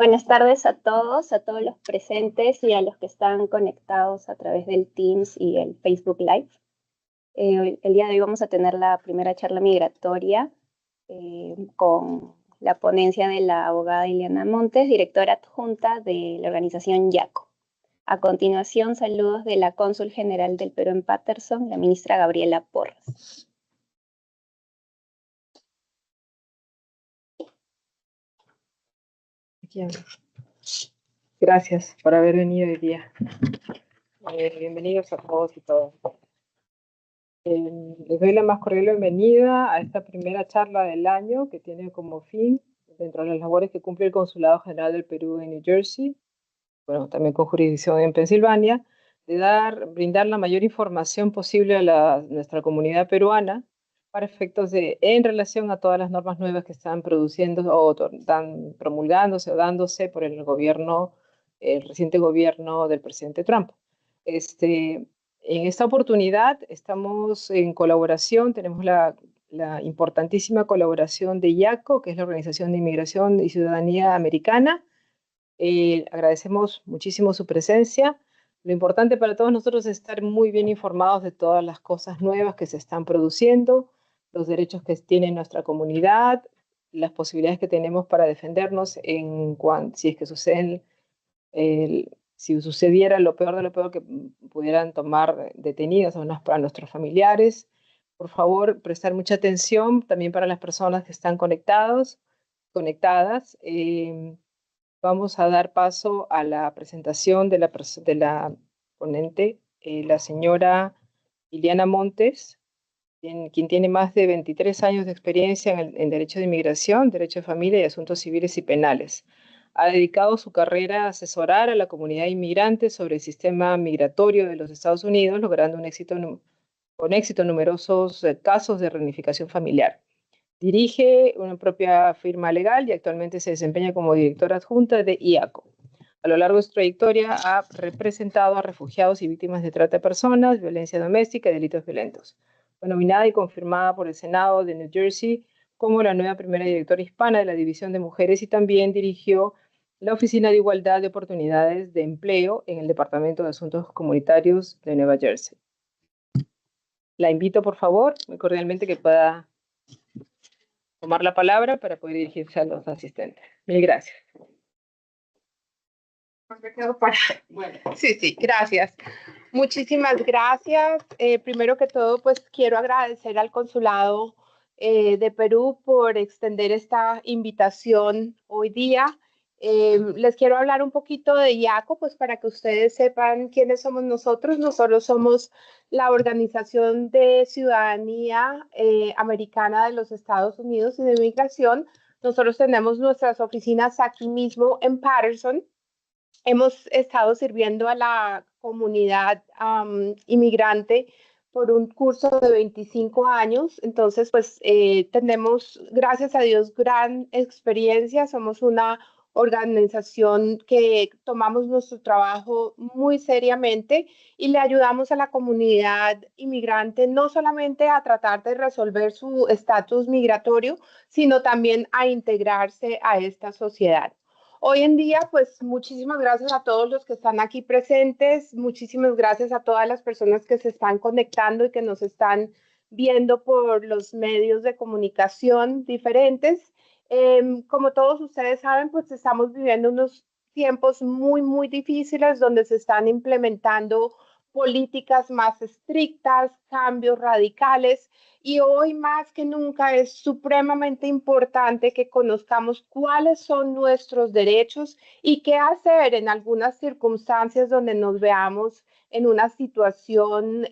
Buenas tardes a todos los presentes y a los que están conectados a través del Teams y el Facebook Live. El día de hoy vamos a tener la primera charla migratoria con la ponencia de la abogada Ileana Montes, directora adjunta de la organización YACO. A continuación, saludos de la cónsul general del Perú en Paterson, la ministra Gabriela Porras. Gracias por haber venido hoy día. Bienvenidos a todos y todas. Les doy la más cordial bienvenida a esta primera charla del año que tiene como fin, dentro de las labores que cumple el Consulado General del Perú en New Jersey, bueno, también con jurisdicción en Pensilvania, de brindar la mayor información posible a nuestra comunidad peruana para efectos en relación a todas las normas nuevas que están produciendo o están promulgándose o dándose por el reciente gobierno del presidente Trump. En esta oportunidad estamos en colaboración, tenemos la importantísima colaboración de YACO, que es la Organización de Inmigración y Ciudadanía Americana. Agradecemos muchísimo su presencia. Lo importante para todos nosotros es estar muy bien informados de todas las cosas nuevas que se están produciendo, los derechos que tiene nuestra comunidad, las posibilidades que tenemos para defendernos si es que si sucediera lo peor de lo peor, que pudieran tomar detenidos a nuestros familiares. Por favor, prestar mucha atención también para las personas que están conectadas. Vamos a dar paso a la presentación de la ponente, la señora Ileana Montes, quien tiene más de 23 años de experiencia en Derecho de Inmigración, Derecho de Familia y Asuntos Civiles y Penales. Ha dedicado su carrera a asesorar a la comunidad inmigrante sobre el sistema migratorio de los Estados Unidos, logrando con éxito numerosos casos de reunificación familiar. Dirige una propia firma legal y actualmente se desempeña como directora adjunta de IACO. A lo largo de su trayectoria ha representado a refugiados y víctimas de trata de personas, violencia doméstica y delitos violentos. Fue nominada y confirmada por el Senado de New Jersey como la nueva primera directora hispana de la División de Mujeres y también dirigió la Oficina de Igualdad de Oportunidades de Empleo en el Departamento de Asuntos Comunitarios de Nueva Jersey. La invito, por favor, muy cordialmente, que pueda tomar la palabra para poder dirigirse a los asistentes. Mil gracias. Bueno, sí, gracias. Muchísimas gracias. Primero que todo, pues quiero agradecer al Consulado de Perú por extender esta invitación hoy día. Les quiero hablar un poquito de YACO, pues para que ustedes sepan quiénes somos nosotros. Nosotros somos la Organización de Ciudadanía Americana de los Estados Unidos y de Migración. Nosotros tenemos nuestras oficinas aquí mismo en Paterson. Hemos estado sirviendo a la comunidad inmigrante por un curso de 25 años. Entonces, pues tenemos, gracias a Dios, gran experiencia. Somos una organización que tomamos nuestro trabajo muy seriamente y le ayudamos a la comunidad inmigrante no solamente a tratar de resolver su estatus migratorio, sino también a integrarse a esta sociedad. Hoy en día, pues muchísimas gracias a todos los que están aquí presentes, muchísimas gracias a todas las personas que se están conectando y que nos están viendo por los medios de comunicación diferentes. Como todos ustedes saben, pues estamos viviendo unos tiempos muy difíciles donde se están implementando políticas más estrictas, cambios radicales. Y hoy más que nunca es supremamente importante que conozcamos cuáles son nuestros derechos y qué hacer en algunas circunstancias donde nos veamos en una situación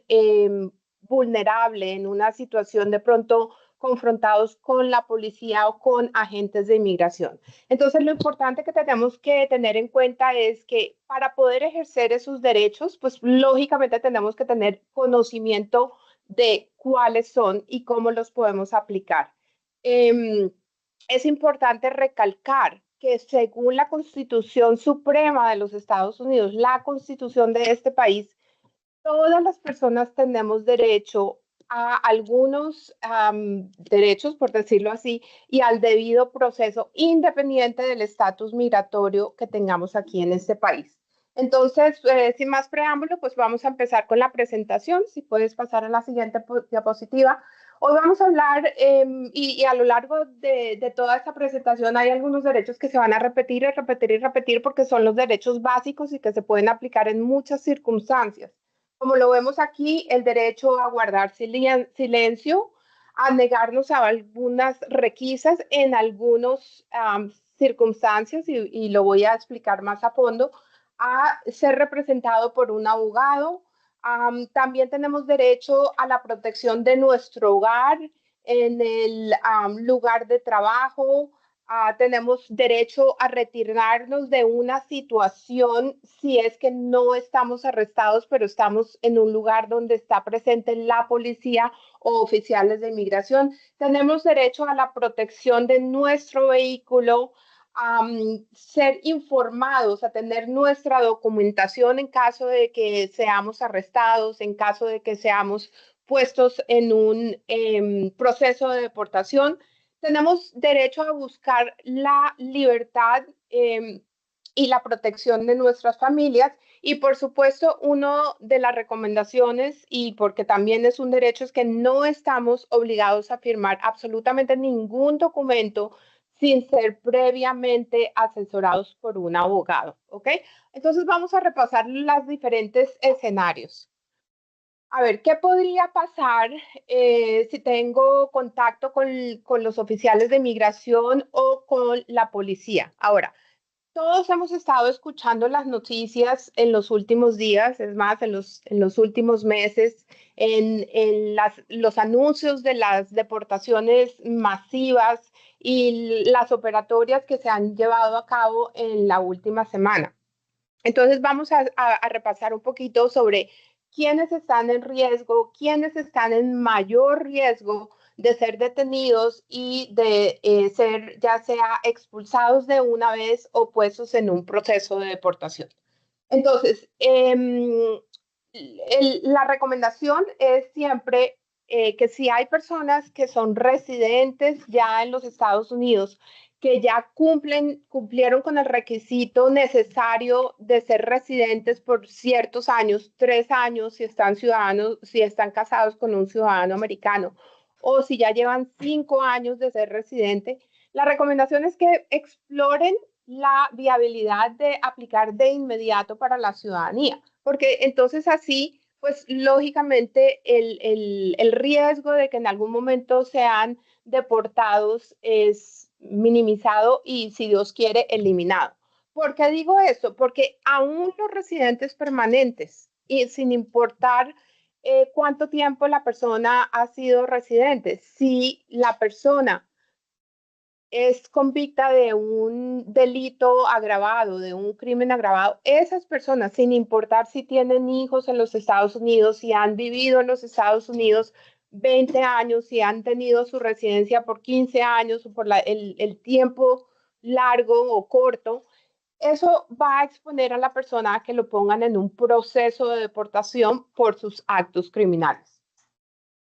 vulnerable, en una situación de pronto confrontados con la policía o con agentes de inmigración. Entonces, lo importante que tenemos que tener en cuenta es que para poder ejercer esos derechos, pues lógicamente tenemos que tener conocimiento de cuáles son y cómo los podemos aplicar. Es importante recalcar que según la Constitución Suprema de los Estados Unidos, la Constitución de este país, todas las personas tenemos derecho a algunos derechos, por decirlo así, y al debido proceso independiente del estatus migratorio que tengamos aquí en este país. Entonces, sin más preámbulo, pues vamos a empezar con la presentación. Si puedes pasar a la siguiente diapositiva. Hoy vamos a hablar, y a lo largo de toda esta presentación hay algunos derechos que se van a repetir y repetir y repetir porque son los derechos básicos y que se pueden aplicar en muchas circunstancias. Como lo vemos aquí, el derecho a guardar silencio, a negarnos a algunas requisas en algunas circunstancias, y lo voy a explicar más a fondo, a ser representado por un abogado. También tenemos derecho a la protección de nuestro hogar, en el lugar de trabajo. Tenemos derecho a retirarnos de una situación si es que no estamos arrestados, pero estamos en un lugar donde está presente la policía o oficiales de inmigración. Tenemos derecho a la protección de nuestro vehículo, a ser informados, a tener nuestra documentación en caso de que seamos arrestados, en caso de que seamos puestos en un proceso de deportación. Tenemos derecho a buscar la libertad y la protección de nuestras familias. Y por supuesto, una de las recomendaciones, y porque también es un derecho, es que no estamos obligados a firmar absolutamente ningún documento sin ser previamente asesorados por un abogado, ¿ok? Entonces vamos a repasar los diferentes escenarios. A ver, ¿qué podría pasar si tengo contacto con los oficiales de migración o con la policía? Ahora, todos hemos estado escuchando las noticias en los últimos días, es más, en los últimos meses, en los anuncios de las deportaciones masivas y las operatorias que se han llevado a cabo en la última semana. Entonces vamos a repasar un poquito sobre quiénes están en riesgo, quiénes están en mayor riesgo de ser detenidos y de ser ya sea expulsados de una vez o puestos en un proceso de deportación. Entonces, la recomendación es siempre que si hay personas que son residentes ya en los Estados Unidos, que ya cumplieron con el requisito necesario de ser residentes por ciertos años, 3 años si están ciudadanos, si están casados con un ciudadano americano, o si ya llevan 5 años de ser residente, la recomendación es que exploren la viabilidad de aplicar de inmediato para la ciudadanía, porque entonces así, pues lógicamente el riesgo de que en algún momento sean deportados es minimizado y, si Dios quiere, eliminado. ¿Por qué digo esto? Porque aún los residentes permanentes, y sin importar cuánto tiempo la persona ha sido residente, si la persona es convicta de un delito agravado, de un crimen agravado, esas personas, sin importar si tienen hijos en los Estados Unidos, si han vivido en los Estados Unidos 20 años, si han tenido su residencia por 15 años o por el tiempo largo o corto, eso va a exponer a la persona a que lo pongan en un proceso de deportación por sus actos criminales.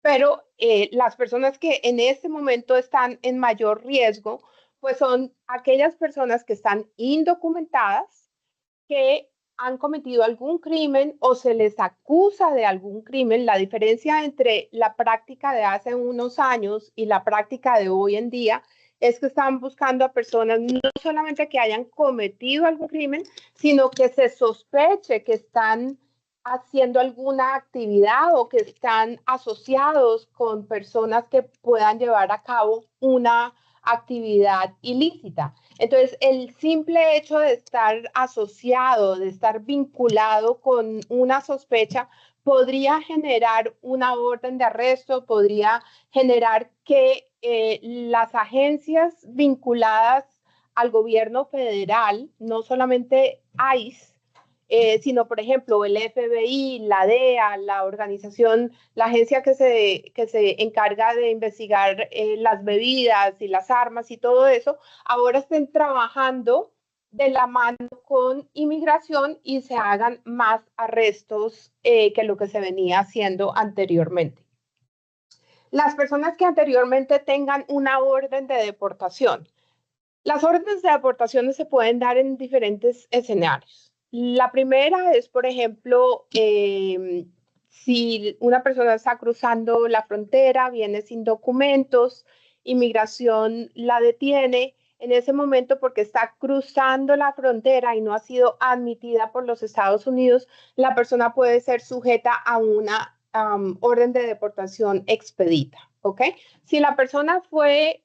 Pero las personas que en este momento están en mayor riesgo, pues son aquellas personas que están indocumentadas, que han cometido algún crimen o se les acusa de algún crimen. La diferencia entre la práctica de hace unos años y la práctica de hoy en día es que están buscando a personas no solamente que hayan cometido algún crimen, sino que se sospeche que están haciendo alguna actividad o que están asociados con personas que puedan llevar a cabo una actividad ilícita. Entonces, el simple hecho de estar asociado, de estar vinculado con una sospecha, podría generar una orden de arresto, podría generar que las agencias vinculadas al gobierno federal, no solamente ICE, sino, por ejemplo, el FBI, la DEA, la organización, la agencia que se encarga de investigar las bebidas y las armas y todo eso, ahora estén trabajando de la mano con inmigración y se hagan más arrestos que lo que se venía haciendo anteriormente. las personas que anteriormente tengan una orden de deportación. Las órdenes de deportación se pueden dar en diferentes escenarios. La primera es, por ejemplo, si una persona está cruzando la frontera, viene sin documentos, inmigración la detiene en ese momento porque está cruzando la frontera y no ha sido admitida por los Estados Unidos, la persona puede ser sujeta a una orden de deportación expedita, ¿ok? Si la persona fue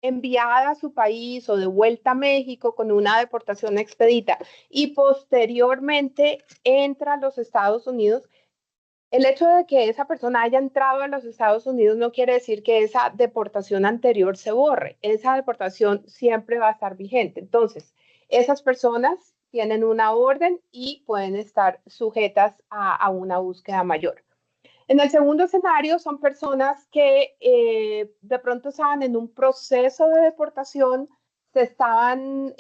enviada a su país o de vuelta a México con una deportación expedita y posteriormente entra a los Estados Unidos, el hecho de que esa persona haya entrado a los Estados Unidos no quiere decir que esa deportación anterior se borre. Esa deportación siempre va a estar vigente. Entonces, esas personas tienen una orden y pueden estar sujetas a una búsqueda mayor. En el segundo escenario son personas que de pronto estaban en un proceso de deportación, se estaban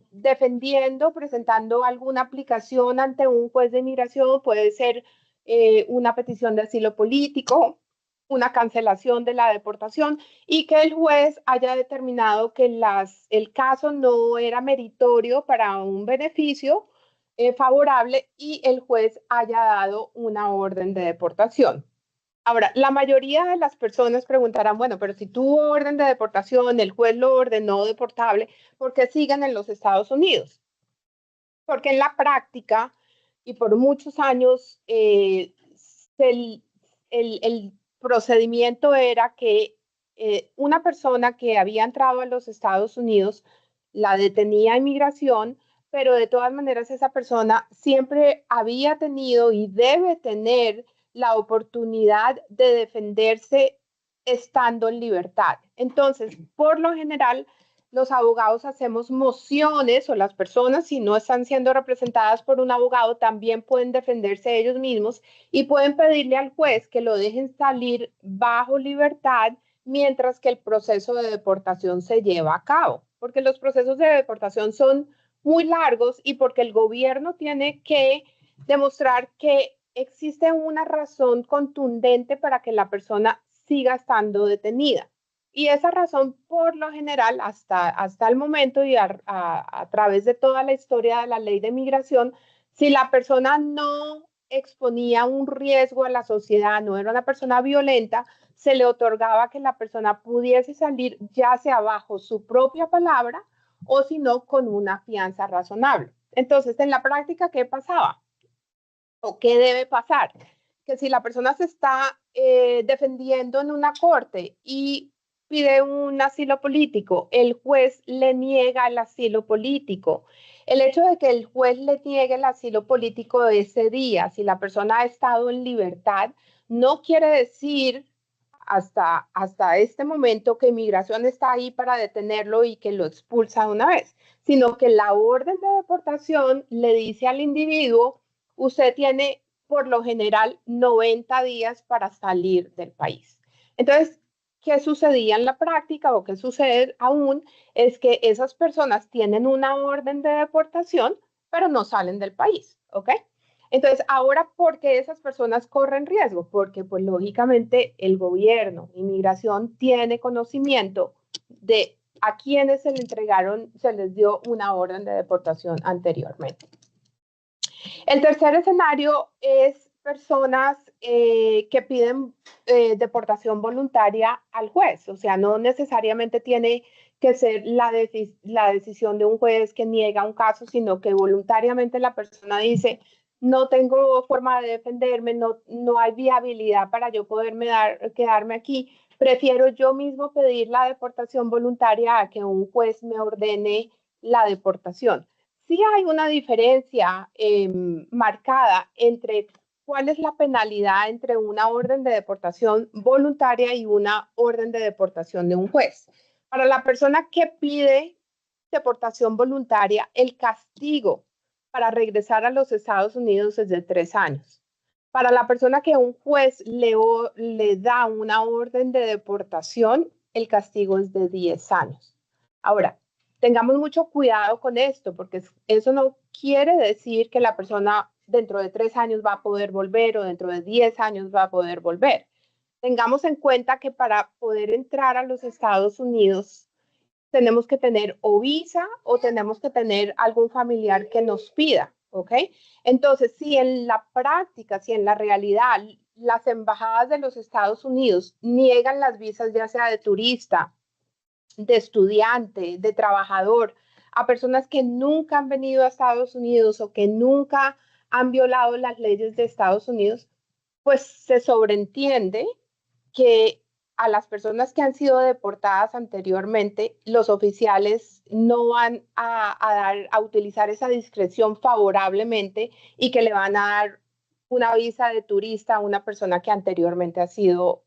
defendiendo, presentando alguna aplicación ante un juez de inmigración, puede ser una petición de asilo político, una cancelación de la deportación y que el juez haya determinado que el caso no era meritorio para un beneficio favorable y el juez haya dado una orden de deportación. Ahora, la mayoría de las personas preguntarán, bueno, pero si tuvo orden de deportación, el juez lo ordenó deportable, ¿por qué siguen en los Estados Unidos? Porque en la práctica y por muchos años el procedimiento era que una persona que había entrado a los Estados Unidos la detenía inmigración, pero de todas maneras esa persona siempre había tenido y debe tener la oportunidad de defenderse estando en libertad. Entonces, por lo general, los abogados hacemos mociones o las personas, si no están siendo representadas por un abogado, también pueden defenderse ellos mismos y pueden pedirle al juez que lo dejen salir bajo libertad mientras que el proceso de deportación se lleva a cabo, porque los procesos de deportación son muy largos y porque el gobierno tiene que demostrar que existe una razón contundente para que la persona siga estando detenida. Y esa razón, por lo general, hasta el momento y a través de toda la historia de la ley de migración, si la persona no exponía un riesgo a la sociedad, no era una persona violenta, se le otorgaba que la persona pudiese salir ya sea bajo su propia palabra o si no con una fianza razonable. Entonces, en la práctica, ¿qué pasaba? ¿O qué debe pasar? Que si la persona se está defendiendo en una corte y pide un asilo político, el juez le niega el asilo político. El hecho de que el juez le niegue el asilo político de ese día, si la persona ha estado en libertad, no quiere decir hasta este momento que inmigración está ahí para detenerlo y que lo expulsa de una vez, sino que la orden de deportación le dice al individuo, usted tiene por lo general 90 días para salir del país. Entonces, ¿qué sucedía en la práctica o qué sucede aún? Es que esas personas tienen una orden de deportación, pero no salen del país, ¿ok? Entonces, ahora, ¿por qué esas personas corren riesgo? Porque, pues, lógicamente, el gobierno, inmigración, tiene conocimiento de a quienes se le entregaron, se les dio una orden de deportación anteriormente. El tercer escenario es personas que piden deportación voluntaria al juez, o sea, no necesariamente tiene que ser la decisión de un juez que niega un caso, sino que voluntariamente la persona dice, no tengo forma de defenderme, no hay viabilidad para yo quedarme aquí, prefiero yo mismo pedir la deportación voluntaria a que un juez me ordene la deportación. Sí hay una diferencia marcada entre cuál es la penalidad entre una orden de deportación voluntaria y una orden de deportación de un juez. Para la persona que pide deportación voluntaria, el castigo para regresar a los Estados Unidos es de 3 años. Para la persona que un juez le da una orden de deportación, el castigo es de 10 años. Ahora, tengamos mucho cuidado con esto, porque eso no quiere decir que la persona dentro de 3 años va a poder volver o dentro de 10 años va a poder volver. tengamos en cuenta que para poder entrar a los Estados Unidos tenemos que tener o visa o tenemos que tener algún familiar que nos pida, ¿ok? Entonces, si en la práctica, si en la realidad las embajadas de los Estados Unidos niegan las visas, ya sea de turista, de estudiante, de trabajador, a personas que nunca han venido a Estados Unidos o que nunca han violado las leyes de Estados Unidos, pues se sobreentiende que a las personas que han sido deportadas anteriormente, los oficiales no van a utilizar esa discreción favorablemente y que le van a dar una visa de turista a una persona que anteriormente ha sido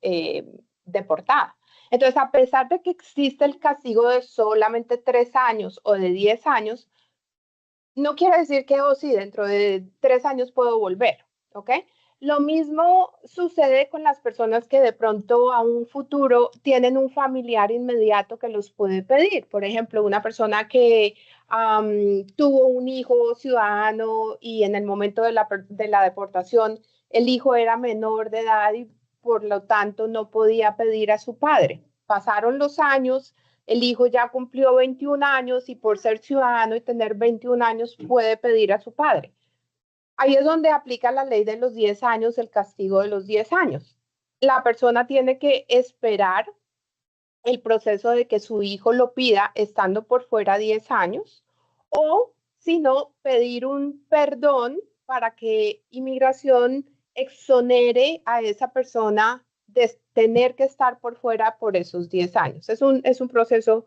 deportada. Entonces, a pesar de que existe el castigo de solamente 3 años o de 10 años, no quiere decir que, oh, sí, dentro de 3 años puedo volver, ¿ok? Lo mismo sucede con las personas que de pronto a un futuro tienen un familiar inmediato que los puede pedir. Por ejemplo, una persona que tuvo un hijo ciudadano y en el momento de la deportación el hijo era menor de edad y por lo tanto no podía pedir a su padre. Pasaron los años, el hijo ya cumplió 21 años y por ser ciudadano y tener 21 años puede pedir a su padre. Ahí es donde aplica la ley de los 10 años, el castigo de los 10 años. La persona tiene que esperar el proceso de que su hijo lo pida estando por fuera 10 años o, si no, pedir un perdón para que inmigración exonere a esa persona de tener que estar por fuera por esos 10 años. Es un proceso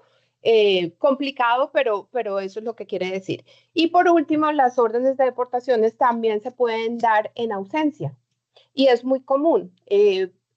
complicado, pero eso es lo que quiere decir. Y por último, las órdenes de deportaciones también se pueden dar en ausencia y es muy común.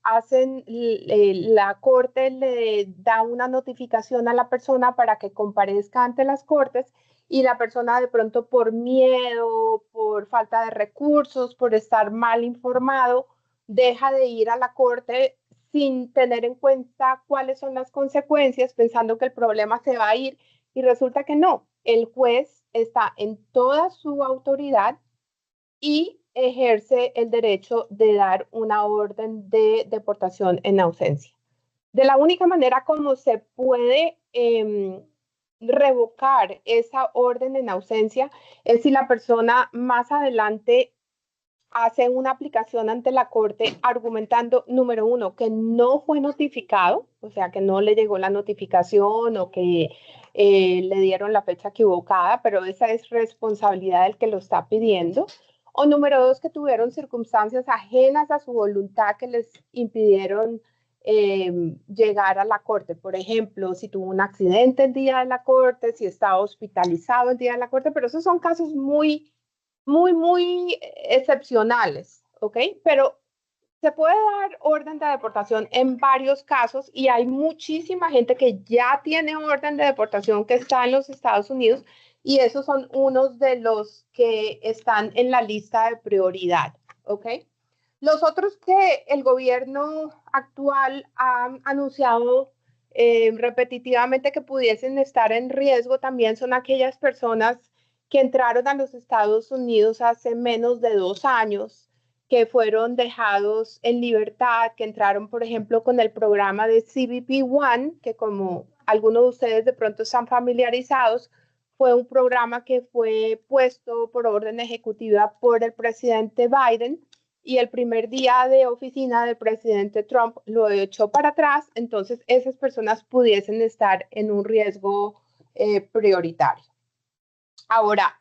La corte le da una notificación a la persona para que comparezca ante las cortes y la persona de pronto por miedo, por falta de recursos, por estar mal informado, deja de ir a la corte sin tener en cuenta cuáles son las consecuencias, pensando que el problema se va a ir y resulta que no. El juez está en toda su autoridad y ejerce el derecho de dar una orden de deportación en ausencia. De la única manera como se puede revocar esa orden en ausencia es si la persona más adelante hace una aplicación ante la corte argumentando, número uno, que no fue notificado, o sea, que no le llegó la notificación o que le dieron la fecha equivocada, pero esa es responsabilidad del que lo está pidiendo. O número dos, que tuvieron circunstancias ajenas a su voluntad que les impidieron llegar a la corte. Por ejemplo, si tuvo un accidente el día de la corte, si estaba hospitalizado el día de la corte, pero esos son casos muy excepcionales, ¿ok? Pero se puede dar orden de deportación en varios casos y hay muchísima gente que ya tiene orden de deportación que está en los Estados Unidos y esos son unos de los que están en la lista de prioridad, ¿ok? Los otros que el gobierno actual ha anunciado repetitivamente que pudiesen estar en riesgo también son aquellas personas que entraron a los Estados Unidos hace menos de 2 años, que fueron dejados en libertad, que entraron, por ejemplo, con el programa de CBP One, que como algunos de ustedes de pronto están familiarizados, fue un programa que fue puesto por orden ejecutiva por el presidente Biden y el primer día de oficina del presidente Trump lo echó para atrás, entonces esas personas pudiesen estar en un riesgo prioritario. Ahora,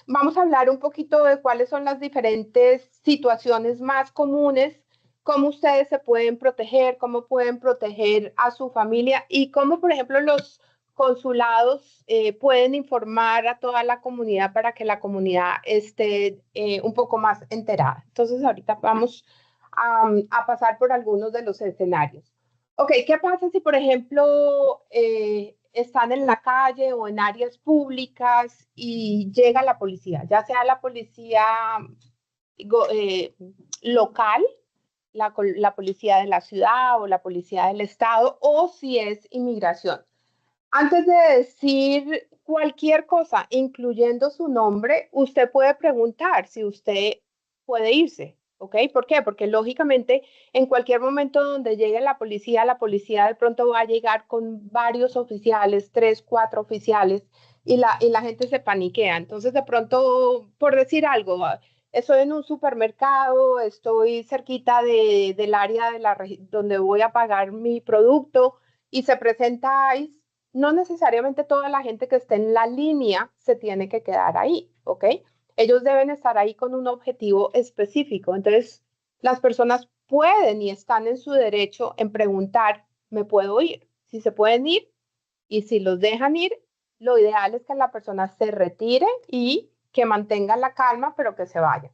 vamos a hablar un poquito de cuáles son las diferentes situaciones más comunes, cómo ustedes se pueden proteger, cómo pueden proteger a su familia y cómo, por ejemplo, los consulados pueden informar a toda la comunidad para que la comunidad esté un poco más enterada. Entonces, ahorita vamos a pasar por algunos de los escenarios. Ok, ¿qué pasa si, por ejemplo, están en la calle o en áreas públicas y llega la policía, ya sea la policía local, la policía de la ciudad o la policía del estado, o si es inmigración? Antes de decir cualquier cosa, incluyendo su nombre, usted puede preguntar si usted puede irse. ¿ok? ¿Por qué? Porque lógicamente en cualquier momento donde llegue la policía de pronto va a llegar con varios oficiales, 3, 4 oficiales, y la gente se paniquea. Entonces de pronto, por decir algo, estoy en un supermercado, estoy cerquita del área donde voy a pagar mi producto y se presenta ICE, no necesariamente toda la gente que esté en la línea se tiene que quedar ahí, ¿ok? Ellos deben estar ahí con un objetivo específico. Entonces, las personas pueden y están en su derecho en preguntar, ¿me puedo ir? Si se pueden ir y si los dejan ir, lo ideal es que la persona se retire y que mantenga la calma, pero que se vaya.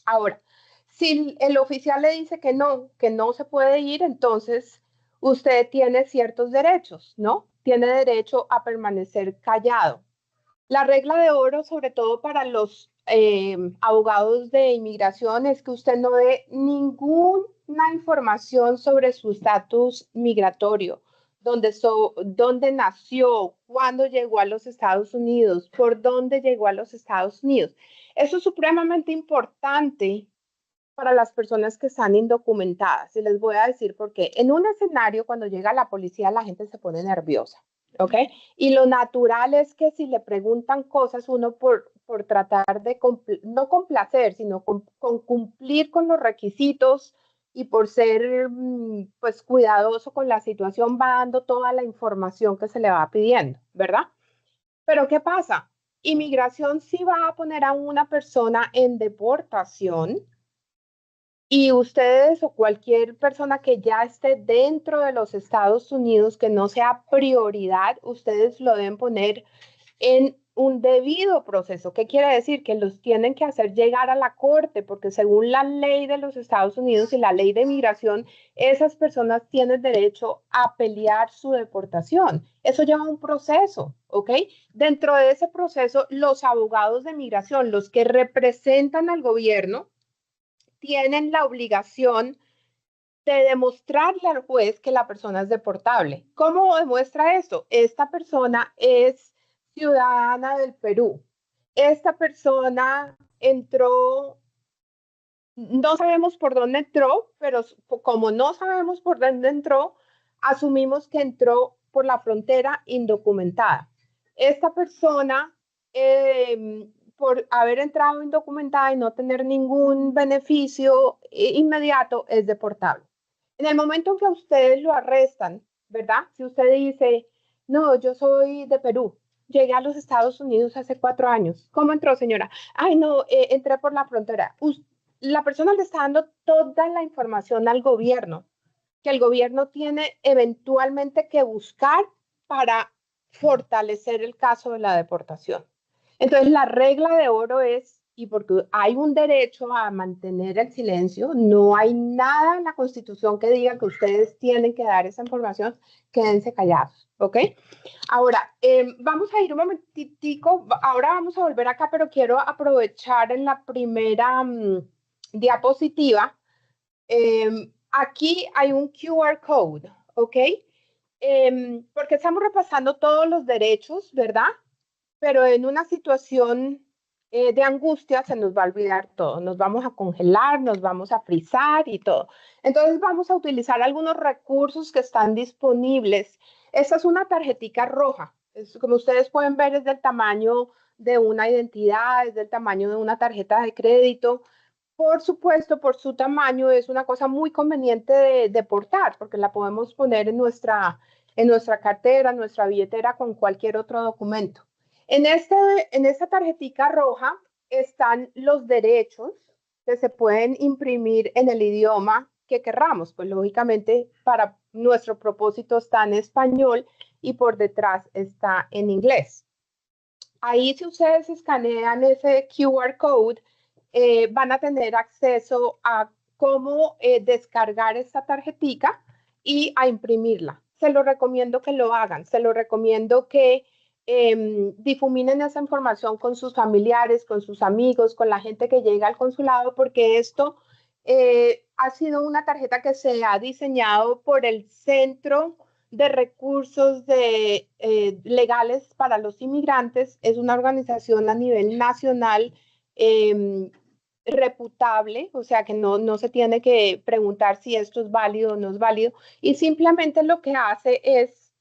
Ahora, si el oficial le dice que no se puede ir, entonces usted tiene ciertos derechos, ¿no? Tiene derecho a permanecer callado. La regla de oro, sobre todo para los abogados de inmigración, es que usted no dé ninguna información sobre su estatus migratorio, dónde nació, cuándo llegó a los Estados Unidos, por dónde llegó a los Estados Unidos. Eso es supremamente importante para las personas que están indocumentadas. Y les voy a decir por qué. En un escenario, cuando llega la policía, la gente se pone nerviosa, ¿ok? Y lo natural es que si le preguntan cosas, uno por tratar de, no complacer, sino con cumplir con los requisitos y por ser, pues, cuidadoso con la situación, va dando toda la información que se le va pidiendo, ¿verdad? Pero ¿qué pasa? Inmigración sí va a poner a una persona en deportación y ustedes o cualquier persona que ya esté dentro de los Estados Unidos, que no sea prioridad, ustedes lo deben poner en un debido proceso. ¿Qué quiere decir? Que los tienen que hacer llegar a la corte, porque según la ley de los Estados Unidos y la ley de migración, esas personas tienen derecho a pelear su deportación. Eso lleva un proceso, ¿ok? Dentro de ese proceso, los abogados de migración, los que representan al gobierno, tienen la obligación de demostrarle al juez que la persona es deportable. ¿Cómo demuestra esto? Esta persona es ciudadana del Perú. Esta persona entró, no sabemos por dónde entró, pero como no sabemos por dónde entró, asumimos que entró por la frontera indocumentada. Esta persona, por haber entrado indocumentada y no tener ningún beneficio inmediato, es deportable. En el momento en que ustedes lo arrestan, ¿verdad? Si usted dice, no, yo soy de Perú, llegué a los Estados Unidos hace 4 años. ¿Cómo entró, señora? Ay, no, entré por la frontera. La persona le está dando toda la información al gobierno, que el gobierno tiene eventualmente que buscar para fortalecer el caso de la deportación. Entonces, la regla de oro es, y porque hay un derecho a mantener el silencio, no hay nada en la Constitución que diga que ustedes tienen que dar esa información, quédense callados, ¿ok? Ahora, vamos a ir un momentitico, ahora vamos a volver acá, pero quiero aprovechar en la primera diapositiva. Aquí hay un QR code, ¿ok? Porque estamos repasando todos los derechos, ¿verdad? Pero en una situación de angustia se nos va a olvidar todo. Nos vamos a congelar, nos vamos a frizar y todo. Entonces vamos a utilizar algunos recursos que están disponibles. Esta es una tarjetica roja. Como ustedes pueden ver, es del tamaño de una identidad, es del tamaño de una tarjeta de crédito. Por supuesto, por su tamaño es una cosa muy conveniente de portar, porque la podemos poner en nuestra cartera, en nuestra billetera, con cualquier otro documento. En esta tarjetica roja están los derechos que se pueden imprimir en el idioma que querramos. Pues lógicamente para nuestro propósito está en español y por detrás está en inglés. Ahí, si ustedes escanean ese QR code, van a tener acceso a cómo descargar esta tarjetica y a imprimirla. Se lo recomiendo que lo hagan, se lo recomiendo que difuminen esa información con sus familiares, con sus amigos, con la gente que llega al consulado, porque esto ha sido una tarjeta que se ha diseñado por el Centro de Recursos Legales para los Inmigrantes. Es una organización a nivel nacional reputable, o sea que no se tiene que preguntar si esto es válido o no es válido, y simplemente lo que hace es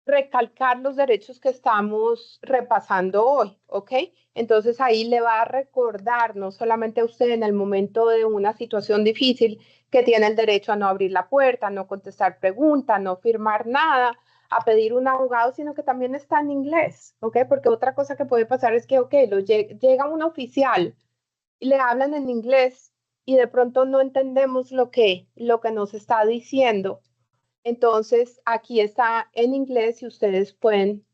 recalcar los derechos que estamos repasando hoy, ¿ok? Entonces ahí le va a recordar, no solamente a usted en el momento de una situación difícil, que tiene el derecho a no abrir la puerta, a no contestar preguntas, no firmar nada, a pedir un abogado, sino que también está en inglés, ¿ok? Porque otra cosa que puede pasar es que, ok, llega un oficial y le hablan en inglés y de pronto no entendemos lo que nos está diciendo. Entonces, aquí está en inglés y ustedes pueden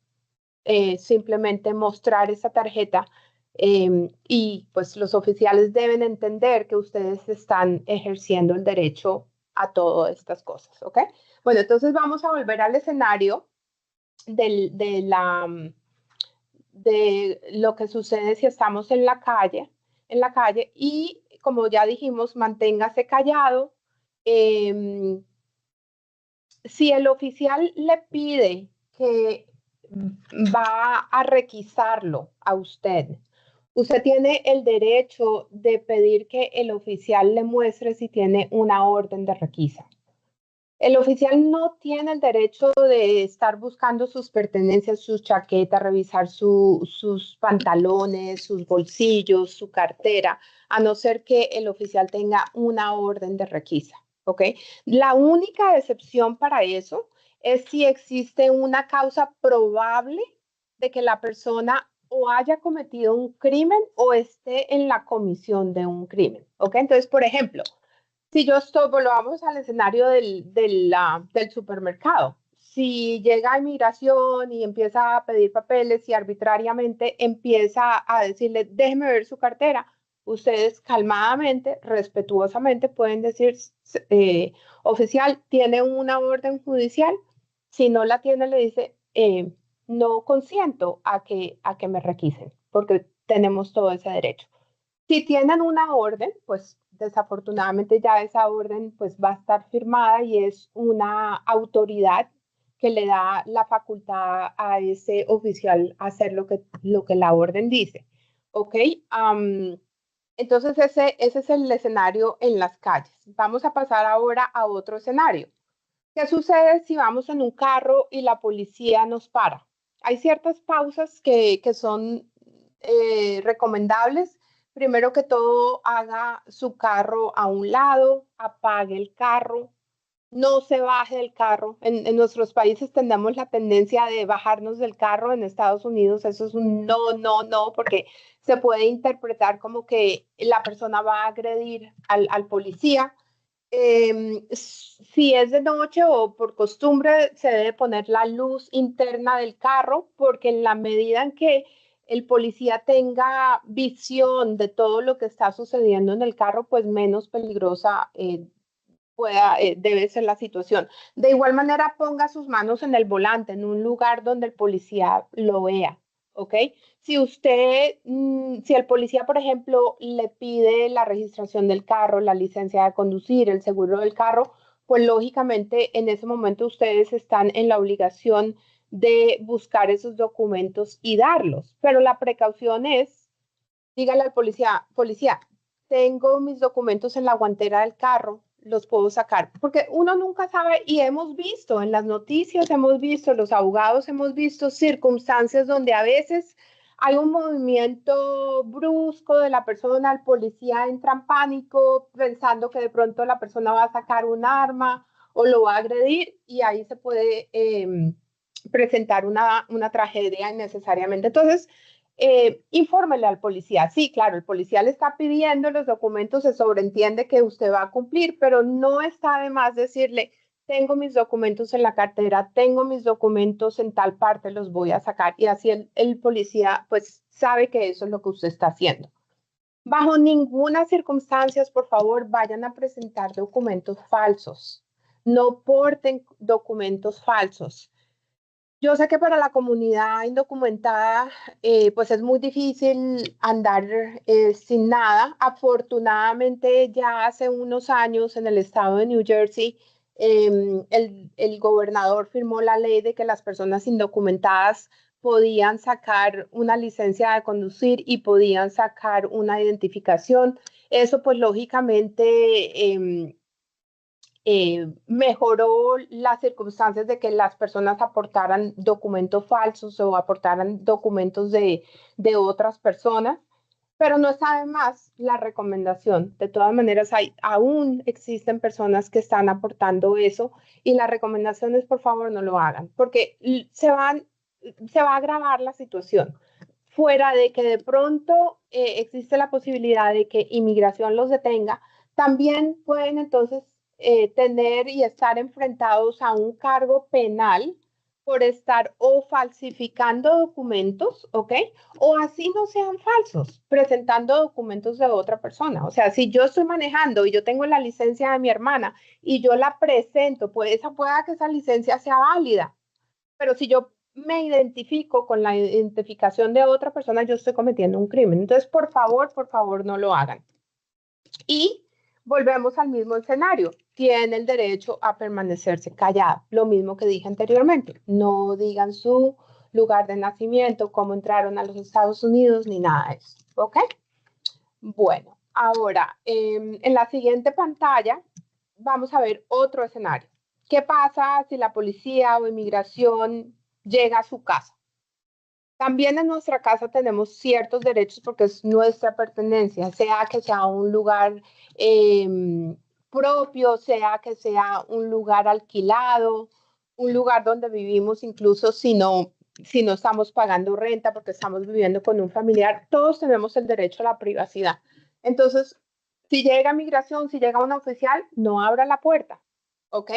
simplemente mostrar esa tarjeta y pues los oficiales deben entender que ustedes están ejerciendo el derecho a todas estas cosas, ¿ok? Bueno, entonces vamos a volver al escenario de lo que sucede si estamos en la calle y como ya dijimos, manténgase callado. Si el oficial le pide que va a requisarlo a usted, usted tiene el derecho de pedir que el oficial le muestre si tiene una orden de requisa. El oficial no tiene el derecho de estar buscando sus pertenencias, sus chaquetas, revisar sus pantalones, sus bolsillos, su cartera, a no ser que el oficial tenga una orden de requisa, ¿ok? La única excepción para eso es si existe una causa probable de que la persona o haya cometido un crimen o esté en la comisión de un crimen, ¿ok? Entonces, por ejemplo, si yo estoy, volvamos al escenario del supermercado. Si llega a inmigración y empieza a pedir papeles y arbitrariamente empieza a decirle, déjeme ver su cartera, ustedes calmadamente, respetuosamente pueden decir, oficial, ¿tiene una orden judicial? Si no la tiene, le dice, no consiento a que me requisen, porque tenemos todo ese derecho. Si tienen una orden, pues desafortunadamente ya esa orden pues va a estar firmada y es una autoridad que le da la facultad a ese oficial hacer lo que la orden dice. ¿Ok? Entonces ese es el escenario en las calles. Vamos a pasar ahora a otro escenario. ¿Qué sucede si vamos en un carro y la policía nos para? Hay ciertas pausas que son recomendables. Primero que todo, haga su carro a un lado, apague el carro, no se baje del carro. En nuestros países tenemos la tendencia de bajarnos del carro. En Estados Unidos eso es un no, no, no, porque se puede interpretar como que la persona va a agredir al policía. Si es de noche o por costumbre, se debe poner la luz interna del carro, porque en la medida en que el policía tenga visión de todo lo que está sucediendo en el carro, pues menos peligrosa debe ser la situación. De igual manera, ponga sus manos en el volante, en un lugar donde el policía lo vea, ¿ok? Si si el policía, por ejemplo, le pide la registración del carro, la licencia de conducir, el seguro del carro, pues lógicamente en ese momento ustedes están en la obligación de buscar esos documentos y darlos. Pero la precaución es, dígale al policía, tengo mis documentos en la guantera del carro, los puedo sacar, porque uno nunca sabe y hemos visto en las noticias, hemos visto, los abogados hemos visto circunstancias donde a veces hay un movimiento brusco de la persona, el policía entra en pánico pensando que de pronto la persona va a sacar un arma o lo va a agredir y ahí se puede presentar una tragedia innecesariamente. Entonces, infórmele al policía. Sí, claro, el policía le está pidiendo los documentos, se sobreentiende que usted va a cumplir, pero no está de más decirle, tengo mis documentos en la cartera, tengo mis documentos en tal parte, los voy a sacar. Y así el policía pues sabe que eso es lo que usted está haciendo. Bajo ninguna circunstancia, por favor, vayan a presentar documentos falsos. No porten documentos falsos. Yo sé que para la comunidad indocumentada, pues es muy difícil andar sin nada. Afortunadamente, ya hace unos años en el estado de New Jersey, el gobernador firmó la ley de que las personas indocumentadas podían sacar una licencia de conducir y podían sacar una identificación. Eso pues lógicamente mejoró las circunstancias de que las personas aportaran documentos falsos o aportaran documentos de otras personas, pero no está de más la recomendación. De todas maneras, aún existen personas que están aportando eso y la recomendación es por favor no lo hagan, porque se va a agravar la situación. Fuera de que de pronto existe la posibilidad de que inmigración los detenga, también pueden entonces tener y estar enfrentados a un cargo penal por estar o falsificando documentos, ¿ok? O así no sean falsos, presentando documentos de otra persona. O sea, si yo estoy manejando y yo tengo la licencia de mi hermana y yo la presento, pues pueda que esa licencia sea válida, pero si yo me identifico con la identificación de otra persona, yo estoy cometiendo un crimen. Entonces, por favor, no lo hagan. Y volvemos al mismo escenario. Tiene el derecho a permanecerse callado. Lo mismo que dije anteriormente. No digan su lugar de nacimiento, cómo entraron a los Estados Unidos, ni nada de eso. ¿Ok? Bueno, ahora, en la siguiente pantalla vamos a ver otro escenario. ¿Qué pasa si la policía o inmigración llega a su casa? También en nuestra casa tenemos ciertos derechos porque es nuestra pertenencia, sea que sea un lugar propio, sea que sea un lugar alquilado, un lugar donde vivimos incluso si no estamos pagando renta porque estamos viviendo con un familiar, todos tenemos el derecho a la privacidad. Entonces, si llega migración, si llega un oficial, no abra la puerta, ¿ok?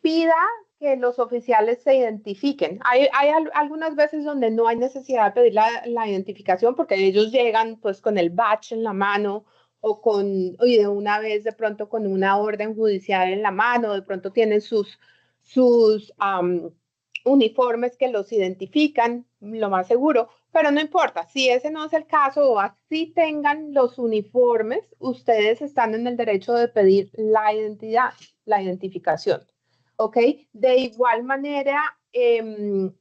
Pida que los oficiales se identifiquen. Hay algunas veces donde no hay necesidad de pedir la identificación porque ellos llegan pues con el badge en la mano y de una vez de pronto con una orden judicial en la mano, de pronto tienen sus uniformes que los identifican, lo más seguro, pero no importa, si ese no es el caso o así tengan los uniformes, ustedes están en el derecho de pedir la identidad, la identificación. ¿Ok? De igual manera,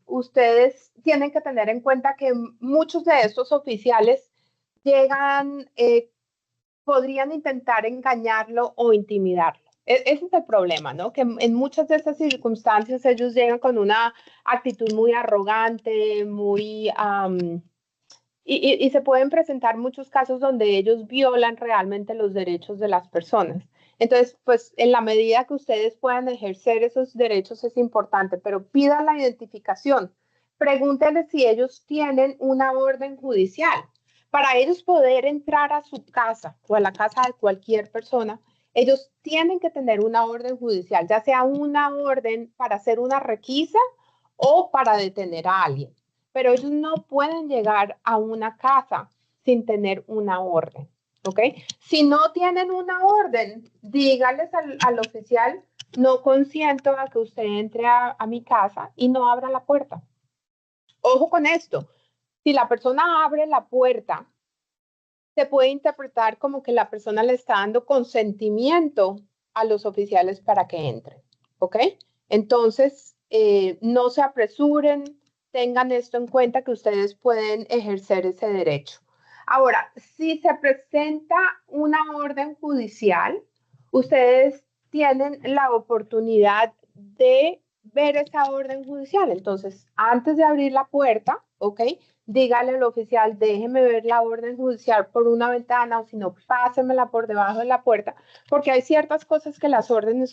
ustedes tienen que tener en cuenta que muchos de estos oficiales llegan, podrían intentar engañarlo o intimidarlo. Ese es el problema, ¿no? Que en muchas de estas circunstancias ellos llegan con una actitud muy arrogante, y se pueden presentar muchos casos donde ellos violan realmente los derechos de las personas. Entonces, pues en la medida que ustedes puedan ejercer esos derechos es importante, pero pidan la identificación. Pregúntenle si ellos tienen una orden judicial. Para ellos poder entrar a su casa o a la casa de cualquier persona, ellos tienen que tener una orden judicial, ya sea una orden para hacer una requisa o para detener a alguien. Pero ellos no pueden llegar a una casa sin tener una orden, ¿ok? Si no tienen una orden, dígales al oficial, no consiento a que usted entre a mi casa y no abra la puerta. Ojo con esto, si la persona abre la puerta, se puede interpretar como que la persona le está dando consentimiento a los oficiales para que entren, ¿ok? Entonces, no se apresuren, tengan esto en cuenta que ustedes pueden ejercer ese derecho. Ahora, si se presenta una orden judicial, ustedes tienen la oportunidad de ver esa orden judicial. Entonces, antes de abrir la puerta, ¿ok? Dígale al oficial, déjeme ver la orden judicial por una ventana o si no, pásemela por debajo de la puerta, porque hay ciertas cosas que las órdenes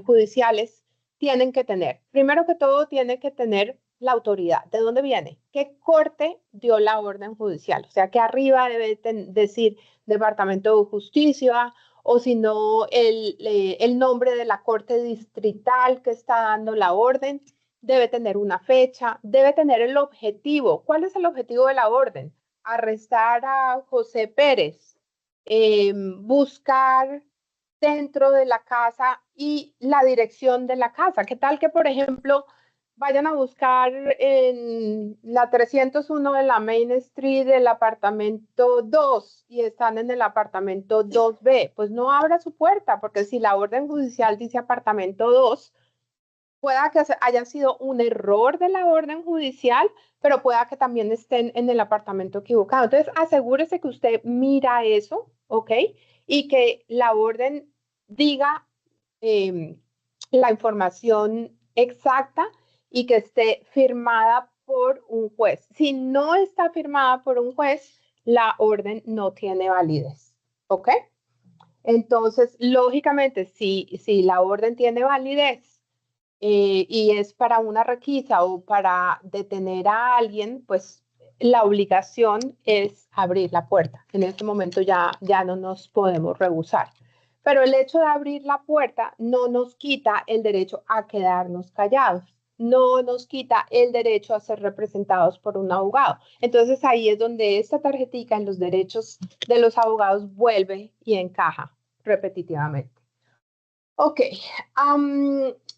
judiciales tienen que tener. Primero que todo, tiene que tener la autoridad. ¿De dónde viene? ¿Qué corte dio la orden judicial? O sea, que arriba debe decir Departamento de Justicia o si no, el nombre de la corte distrital que está dando la orden. Debe tener una fecha, debe tener el objetivo. ¿Cuál es el objetivo de la orden? Arrestar a José Pérez, buscar dentro de la casa y la dirección de la casa. ¿Qué tal que, por ejemplo, vayan a buscar en la 301 de la Main Street del apartamento 2 y están en el apartamento 2B? Pues no abra su puerta, porque si la orden judicial dice apartamento 2, pueda que haya sido un error de la orden judicial, pero pueda que también estén en el apartamento equivocado. Entonces, asegúrese que usted mira eso, ¿ok? Y que la orden diga la información exacta y que esté firmada por un juez. Si no está firmada por un juez, la orden no tiene validez, ¿ok? Entonces, lógicamente, si la orden tiene validez y es para una requisa o para detener a alguien, pues la obligación es abrir la puerta. En este momento ya no nos podemos rehusar. Pero el hecho de abrir la puerta no nos quita el derecho a quedarnos callados, no nos quita el derecho a ser representados por un abogado. Entonces ahí es donde esta tarjetita en los derechos de los abogados vuelve y encaja repetitivamente. Ok,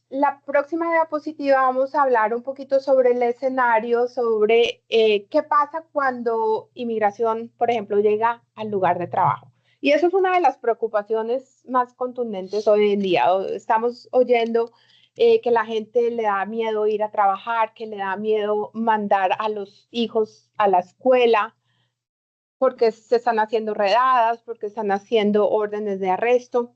la próxima diapositiva vamos a hablar un poquito sobre el escenario, sobre qué pasa cuando inmigración, por ejemplo, llega al lugar de trabajo. Y eso es una de las preocupaciones más contundentes hoy en día. Estamos oyendo que la gente le da miedo ir a trabajar, que le da miedo mandar a los hijos a la escuela, porque se están haciendo redadas, porque están haciendo órdenes de arresto.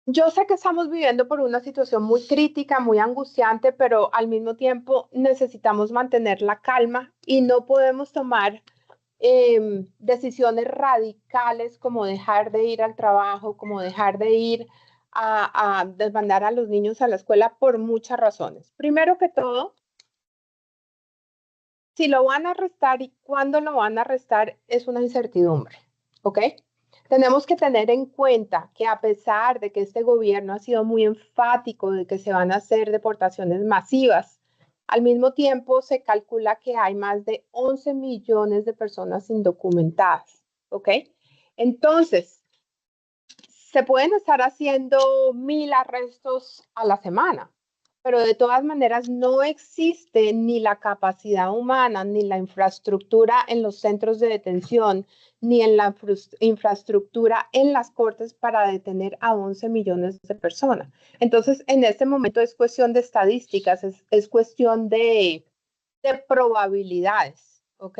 Yo sé que estamos viviendo por una situación muy crítica, muy angustiante, pero al mismo tiempo necesitamos mantener la calma y no podemos tomar decisiones radicales como dejar de ir al trabajo, como dejar de ir a desmandar a los niños a la escuela por muchas razones. Primero que todo, si lo van a arrestar y cuándo lo van a arrestar es una incertidumbre, ¿ok? Tenemos que tener en cuenta que a pesar de que este gobierno ha sido muy enfático de que se van a hacer deportaciones masivas, al mismo tiempo se calcula que hay más de 11 millones de personas indocumentadas, ¿ok? Entonces, se pueden estar haciendo 1000 arrestos a la semana, pero de todas maneras no existe ni la capacidad humana, ni la infraestructura en los centros de detención, ni en la infraestructura en las cortes para detener a 11 millones de personas. Entonces, en este momento es cuestión de estadísticas, es cuestión de probabilidades, ¿ok?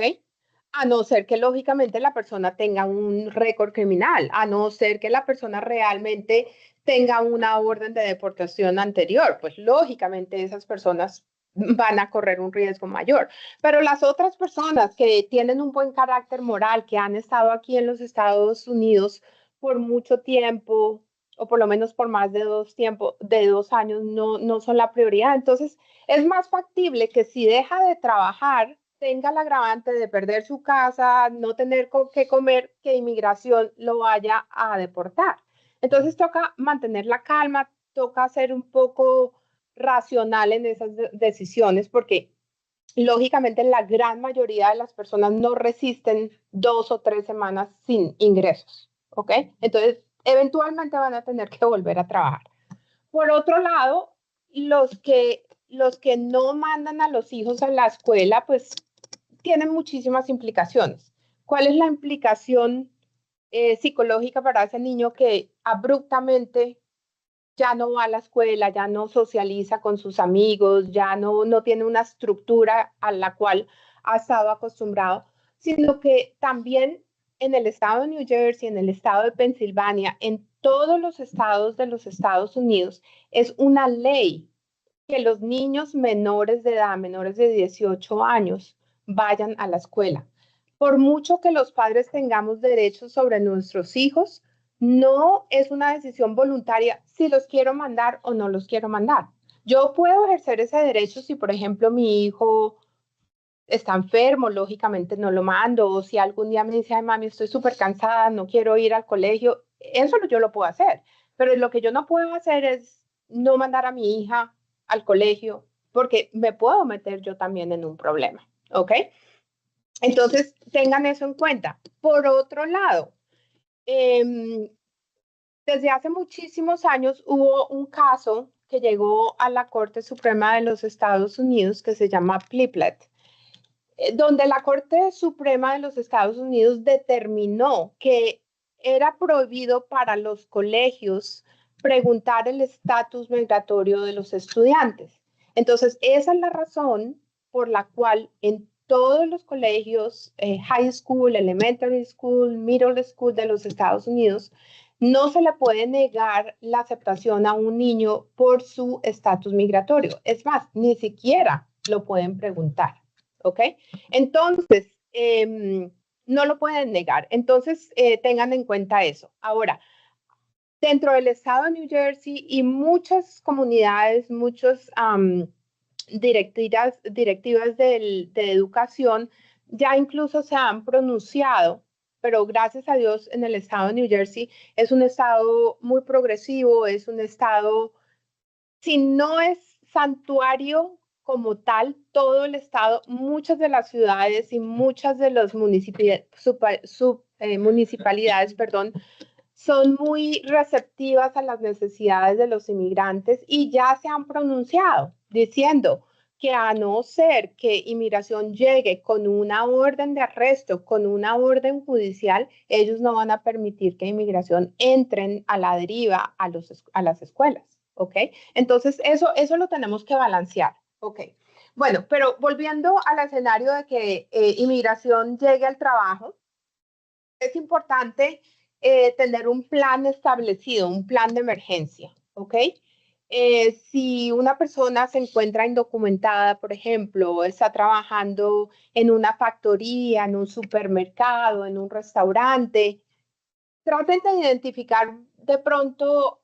A no ser que lógicamente la persona tenga un récord criminal, a no ser que la persona realmente tenga una orden de deportación anterior, pues lógicamente esas personas van a correr un riesgo mayor. Pero las otras personas que tienen un buen carácter moral, que han estado aquí en los Estados Unidos por mucho tiempo, o por lo menos por más de 2 años, no son la prioridad. Entonces, es más factible que si deja de trabajar, tenga el agravante de perder su casa, no tener qué comer, que inmigración lo vaya a deportar. Entonces toca mantener la calma, toca ser un poco racional en esas decisiones, porque lógicamente la gran mayoría de las personas no resisten 2 o 3 semanas sin ingresos, ¿ok? Entonces, eventualmente van a tener que volver a trabajar. Por otro lado, los que no mandan a los hijos a la escuela, pues tienen muchísimas implicaciones. ¿Cuál es la implicación psicológica para ese niño que abruptamente ya no va a la escuela, ya no socializa con sus amigos, ya no tiene una estructura a la cual ha estado acostumbrado, sino que también en el estado de New Jersey, en el estado de Pensilvania, en todos los estados de los Estados Unidos, es una ley que los niños menores de edad, menores de 18 años, vayan a la escuela. Por mucho que los padres tengamos derechos sobre nuestros hijos, no es una decisión voluntaria si los quiero mandar o no los quiero mandar. Yo puedo ejercer ese derecho si, por ejemplo, mi hijo está enfermo, lógicamente no lo mando, o si algún día me dice, ay mami, estoy súper cansada, no quiero ir al colegio, eso yo lo puedo hacer. Pero lo que yo no puedo hacer es no mandar a mi hija al colegio, porque me puedo meter yo también en un problema, ¿ok? Entonces, tengan eso en cuenta. Por otro lado, desde hace muchísimos años hubo un caso que llegó a la Corte Suprema de los Estados Unidos que se llama Pliplet, donde la Corte Suprema de los Estados Unidos determinó que era prohibido para los colegios preguntar el estatus migratorio de los estudiantes. Entonces, esa es la razón por la cual en todos los colegios, high school, elementary school, middle school de los Estados Unidos, no se le puede negar la aceptación a un niño por su estatus migratorio. Es más, ni siquiera lo pueden preguntar, ¿ok? Entonces, no lo pueden negar. Entonces, tengan en cuenta eso. Ahora, dentro del estado de New Jersey y muchas comunidades, muchas directivas de educación ya incluso se han pronunciado, pero gracias a Dios en el estado de New Jersey es un estado muy progresivo, es un estado, si no es santuario como tal, todo el estado, muchas de las ciudades y muchas de las municipalidades, perdón, son muy receptivas a las necesidades de los inmigrantes y ya se han pronunciado diciendo que a no ser que inmigración llegue con una orden de arresto, con una orden judicial, ellos no van a permitir que inmigración entren a la deriva a las escuelas, ¿ok? Entonces, eso lo tenemos que balancear, ¿ok? Bueno, pero volviendo al escenario de que inmigración llegue al trabajo, es importante tener un plan establecido, un plan de emergencia, ¿ok? Si una persona se encuentra indocumentada, por ejemplo, está trabajando en una factoría, en un supermercado, en un restaurante, traten de identificar de pronto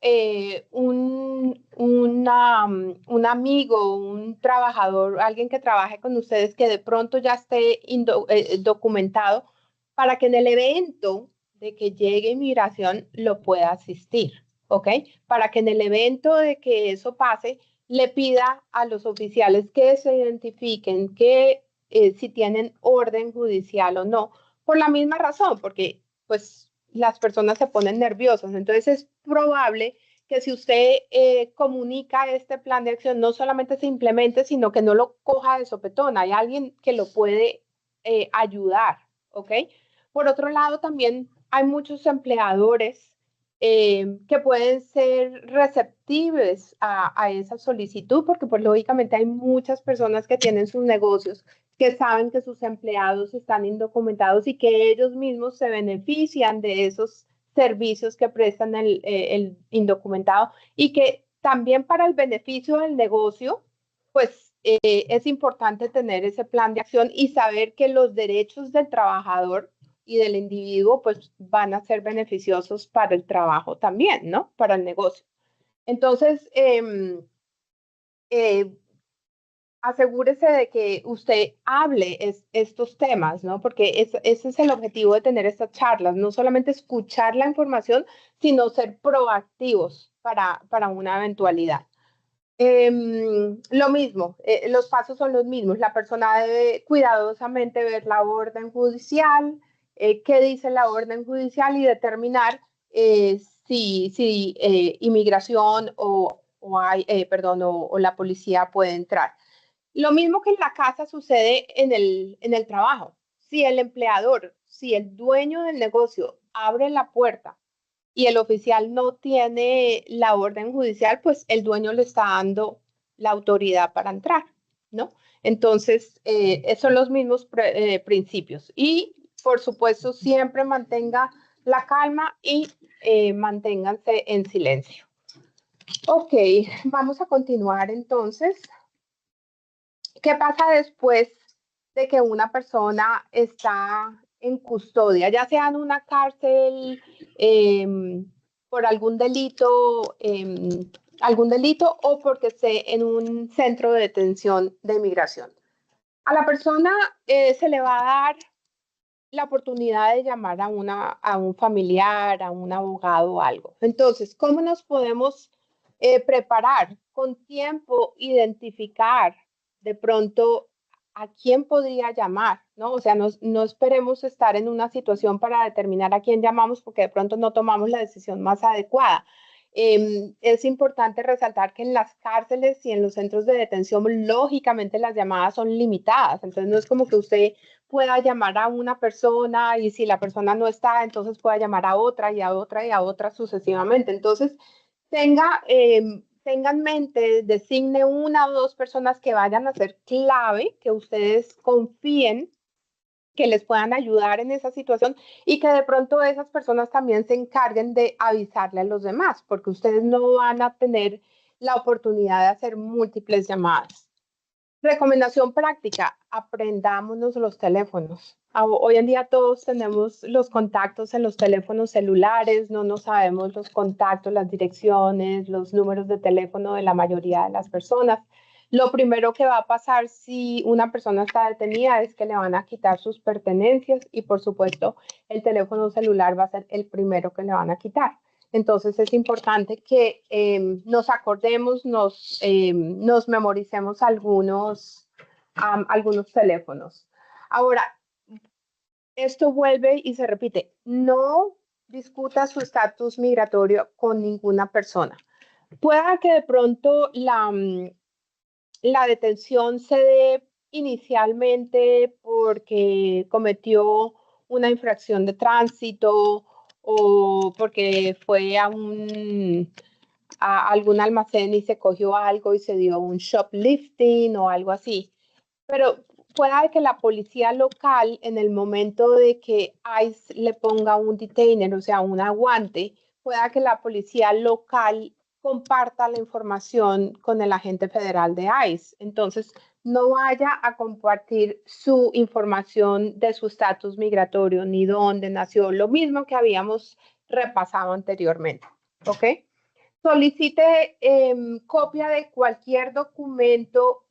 un amigo, un trabajador, alguien que trabaje con ustedes que de pronto ya esté documentado para que en el evento de que llegue inmigración lo pueda asistir, ¿ok? Para que en el evento de que eso pase, le pida a los oficiales que se identifiquen que si tienen orden judicial o no, por la misma razón, porque pues las personas se ponen nerviosas. Entonces es probable que si usted comunica este plan de acción, no solamente se implemente, sino que no lo coja de sopetón. Hay alguien que lo puede ayudar, ¿ok? Por otro lado, también hay muchos empleadores que pueden ser receptivos a esa solicitud, porque pues lógicamente hay muchas personas que tienen sus negocios que saben que sus empleados están indocumentados y que ellos mismos se benefician de esos servicios que prestan el indocumentado y que también para el beneficio del negocio, pues es importante tener ese plan de acción y saber que los derechos del trabajador y del individuo pues van a ser beneficiosos para el trabajo también, ¿no? Para el negocio. Entonces, asegúrese de que usted hable estos temas, ¿no? Porque ese es el objetivo de tener estas charlas, no solamente escuchar la información, sino ser proactivos para una eventualidad. Lo mismo, los pasos son los mismos. La persona debe cuidadosamente ver la orden judicial, qué dice la orden judicial y determinar si inmigración o la policía puede entrar. Lo mismo que en la casa sucede en el trabajo. Si el empleador, si el dueño del negocio abre la puerta y el oficial no tiene la orden judicial, pues el dueño le está dando la autoridad para entrar, ¿no? Entonces, esos son los mismos principios. Y, por supuesto, siempre mantenga la calma y manténganse en silencio. Ok, vamos a continuar entonces. ¿Qué pasa después de que una persona está en custodia, ya sea en una cárcel por algún delito o porque esté en un centro de detención de inmigración? A la persona se le va a dar la oportunidad de llamar a un familiar, a un abogado o algo. Entonces, ¿cómo nos podemos preparar? Con tiempo, identificar de pronto a quién podría llamar, ¿no? O sea, no esperemos estar en una situación para determinar a quién llamamos porque de pronto no tomamos la decisión más adecuada. Es importante resaltar que en las cárceles y en los centros de detención, lógicamente las llamadas son limitadas. Entonces, no es como que usted pueda llamar a una persona y si la persona no está, entonces pueda llamar a otra y a otra y a otra sucesivamente. Entonces, tenga en mente, designe una o dos personas que vayan a ser clave, que ustedes confíen, que les puedan ayudar en esa situación y que de pronto esas personas también se encarguen de avisarle a los demás, porque ustedes no van a tener la oportunidad de hacer múltiples llamadas. Recomendación práctica, aprendámonos los teléfonos. Hoy en día todos tenemos los contactos en los teléfonos celulares, no nos sabemos los contactos, las direcciones, los números de teléfono de la mayoría de las personas. Lo primero que va a pasar si una persona está detenida es que le van a quitar sus pertenencias y por supuesto el teléfono celular va a ser el primero que le van a quitar. Entonces es importante que nos acordemos, nos memoricemos algunos teléfonos. Ahora, esto vuelve y se repite. No discuta su estatus migratorio con ninguna persona. Pueda que de pronto la detención se dé inicialmente porque cometió una infracción de tránsito o porque fue a algún almacén y se cogió algo y se dio un shoplifting o algo así. Pero pueda que la policía local, en el momento de que ICE le ponga un detainer, o sea, un aguante, pueda que la policía local comparta la información con el agente federal de ICE. Entonces, no vaya a compartir su información de su estatus migratorio, ni dónde nació, lo mismo que habíamos repasado anteriormente. ¿Ok? Solicite copia de cualquier documento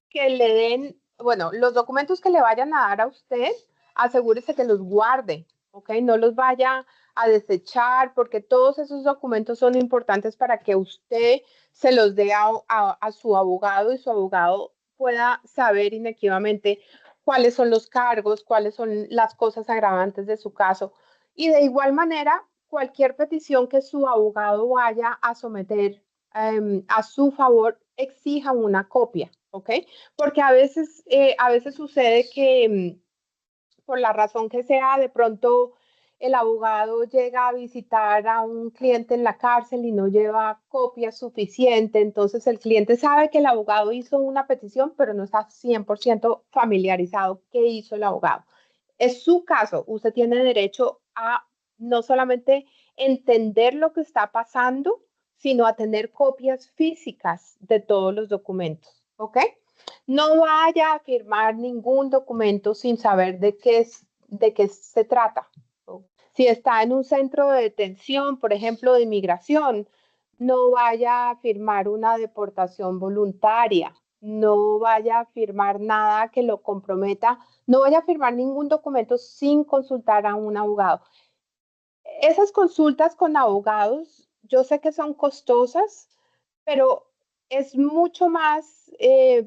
que le den, bueno, los documentos que le vayan a dar a usted, asegúrese que los guarde, ¿ok? No los vaya a desechar porque todos esos documentos son importantes para que usted se los dé a su abogado y su abogado pueda saber inequívocamente cuáles son los cargos, cuáles son las cosas agravantes de su caso. Y de igual manera, cualquier petición que su abogado vaya a someter a su favor, exija una copia, ¿ok? Porque a veces sucede que por la razón que sea, de pronto el abogado llega a visitar a un cliente en la cárcel y no lleva copia suficiente, entonces el cliente sabe que el abogado hizo una petición, pero no está 100% familiarizado qué hizo el abogado. Es su caso, usted tiene derecho a no solamente entender lo que está pasando, sino a tener copias físicas de todos los documentos, ¿ok? No vaya a firmar ningún documento sin saber de qué se trata. Si está en un centro de detención, por ejemplo, de inmigración, no vaya a firmar una deportación voluntaria, no vaya a firmar nada que lo comprometa, no vaya a firmar ningún documento sin consultar a un abogado. Esas consultas con abogados, yo sé que son costosas, pero es mucho más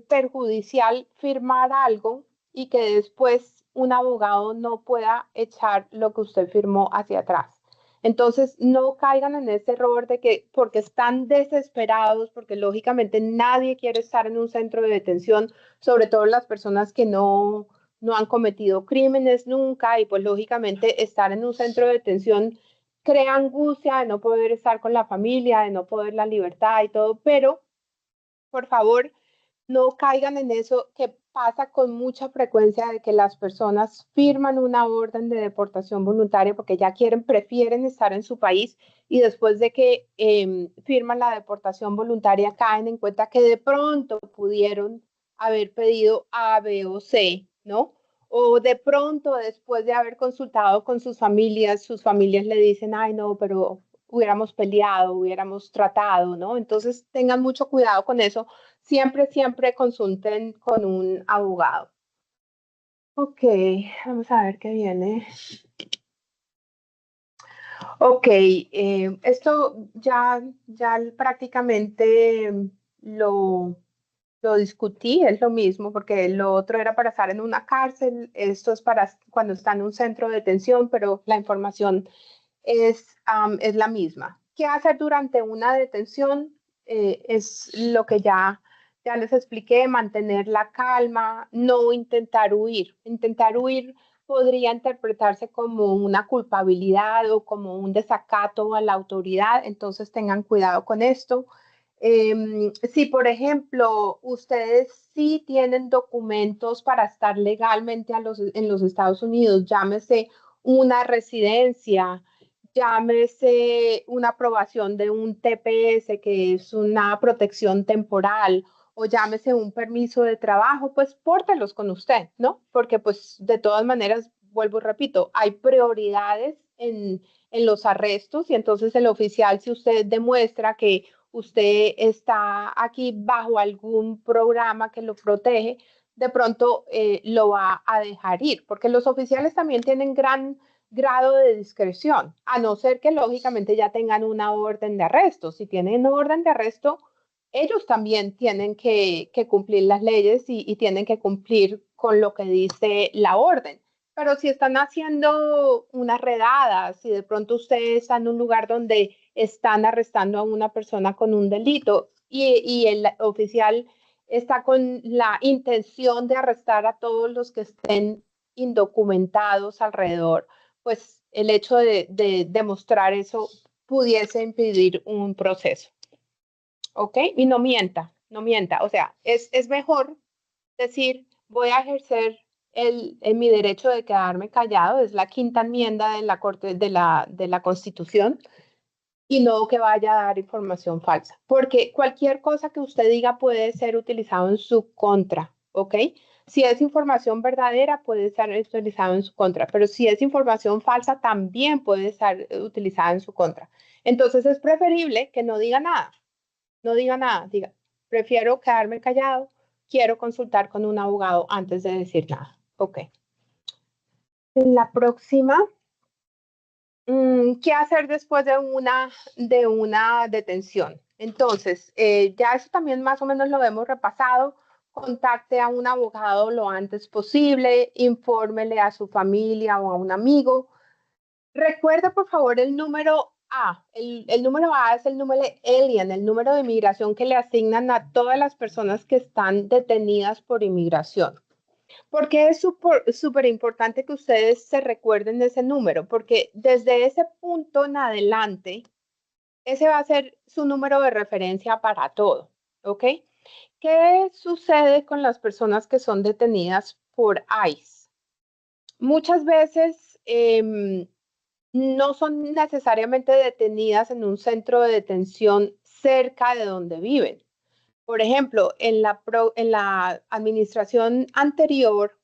perjudicial firmar algo y que después un abogado no pueda echar lo que usted firmó hacia atrás. Entonces, no caigan en ese error de que porque están desesperados, porque lógicamente nadie quiere estar en un centro de detención, sobre todo las personas que no han cometido crímenes nunca y pues lógicamente estar en un centro de detención crea angustia de no poder estar con la familia, de no poder la libertad y todo, pero por favor, no caigan en eso que pasa con mucha frecuencia de que las personas firman una orden de deportación voluntaria porque ya prefieren estar en su país y después de que firman la deportación voluntaria caen en cuenta que de pronto pudieron haber pedido A, B o C, ¿no? O de pronto después de haber consultado con sus familias le dicen, ay no, pero hubiéramos peleado, hubiéramos tratado, ¿no? Entonces tengan mucho cuidado con eso. Siempre consulten con un abogado. Ok, vamos a ver qué viene. Ok, esto ya prácticamente lo discutí, es lo mismo, porque lo otro era para estar en una cárcel, esto es para cuando está en un centro de detención, pero la información es la misma. ¿Qué hacer durante una detención? Es lo que ya les expliqué, mantener la calma, no intentar huir. Intentar huir podría interpretarse como una culpabilidad o como un desacato a la autoridad, entonces tengan cuidado con esto. Si, por ejemplo, ustedes sí tienen documentos para estar legalmente en los Estados Unidos, llámese una residencia, llámese una aprobación de un TPS, que es una protección temporal, o llámese un permiso de trabajo, pues pórtelos con usted, ¿no? Porque pues de todas maneras, vuelvo y repito, hay prioridades en los arrestos y entonces el oficial, si usted demuestra que usted está aquí bajo algún programa que lo protege, de pronto lo va a dejar ir, porque los oficiales también tienen gran grado de discreción, a no ser que lógicamente ya tengan una orden de arresto. Si tienen orden de arresto, ellos también tienen que cumplir las leyes y tienen que cumplir con lo que dice la orden. Pero si están haciendo unas redadas, si de pronto usted está en un lugar donde están arrestando a una persona con un delito y el oficial está con la intención de arrestar a todos los que estén indocumentados alrededor, pues el hecho de demostrar eso pudiese impedir un proceso. ¿Ok? Y no mienta, no mienta. O sea, es mejor decir, voy a ejercer mi derecho de quedarme callado, es la quinta enmienda de la Corte de la Constitución, y no que vaya a dar información falsa, porque cualquier cosa que usted diga puede ser utilizado en su contra, ¿ok? Si es información verdadera, puede ser utilizado en su contra, pero si es información falsa, también puede estar utilizada en su contra. Entonces es preferible que no diga nada. No diga nada, diga, prefiero quedarme callado, quiero consultar con un abogado antes de decir nada. Ok. La próxima, ¿qué hacer después de una detención? Entonces, ya eso también más o menos lo hemos repasado. Contacte a un abogado lo antes posible, infórmele a su familia o a un amigo. Recuerda, por favor, el número A. El número A es el número alien, el número de inmigración que le asignan a todas las personas que están detenidas por inmigración. ¿Por qué es súper importante que ustedes se recuerden de ese número? Porque desde ese punto en adelante, ese va a ser su número de referencia para todo, ¿ok? ¿Qué sucede con las personas que son detenidas por ICE? Muchas veces no son necesariamente detenidas en un centro de detención cerca de donde viven. Por ejemplo, en la administración anterior,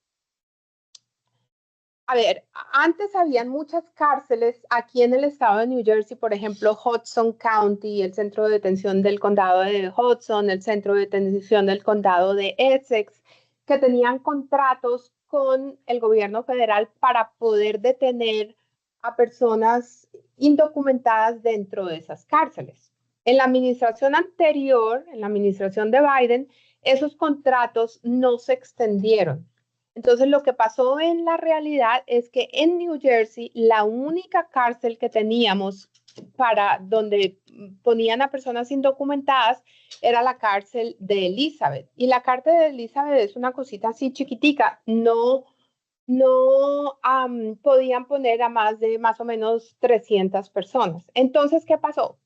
a ver, antes habían muchas cárceles aquí en el estado de New Jersey, por ejemplo, Hudson County, el centro de detención del condado de Hudson, el centro de detención del condado de Essex, que tenían contratos con el gobierno federal para poder detener a personas indocumentadas dentro de esas cárceles. En la administración anterior, en la administración de Biden, esos contratos no se extendieron. Entonces, lo que pasó en la realidad es que en New Jersey, la única cárcel que teníamos para donde ponían a personas indocumentadas era la cárcel de Elizabeth. Y la cárcel de Elizabeth es una cosita así chiquitica, no podían poner a más de más o menos 300 personas. Entonces, ¿qué pasó?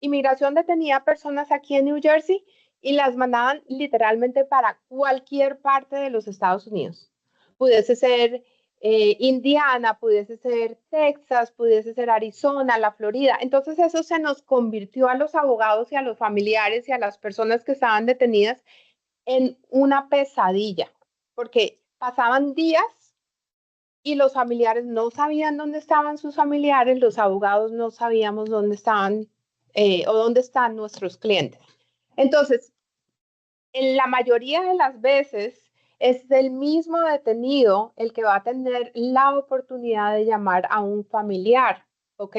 Inmigración detenía personas aquí en New Jersey y las mandaban literalmente para cualquier parte de los Estados Unidos. Pudiese ser Indiana, pudiese ser Texas, pudiese ser Arizona, la Florida. Entonces eso se nos convirtió a los abogados y a los familiares y a las personas que estaban detenidas en una pesadilla, porque pasaban días y los familiares no sabían dónde estaban sus familiares, los abogados no sabíamos dónde estaban o dónde están nuestros clientes. Entonces, en la mayoría de las veces es el mismo detenido el que va a tener la oportunidad de llamar a un familiar, ¿ok?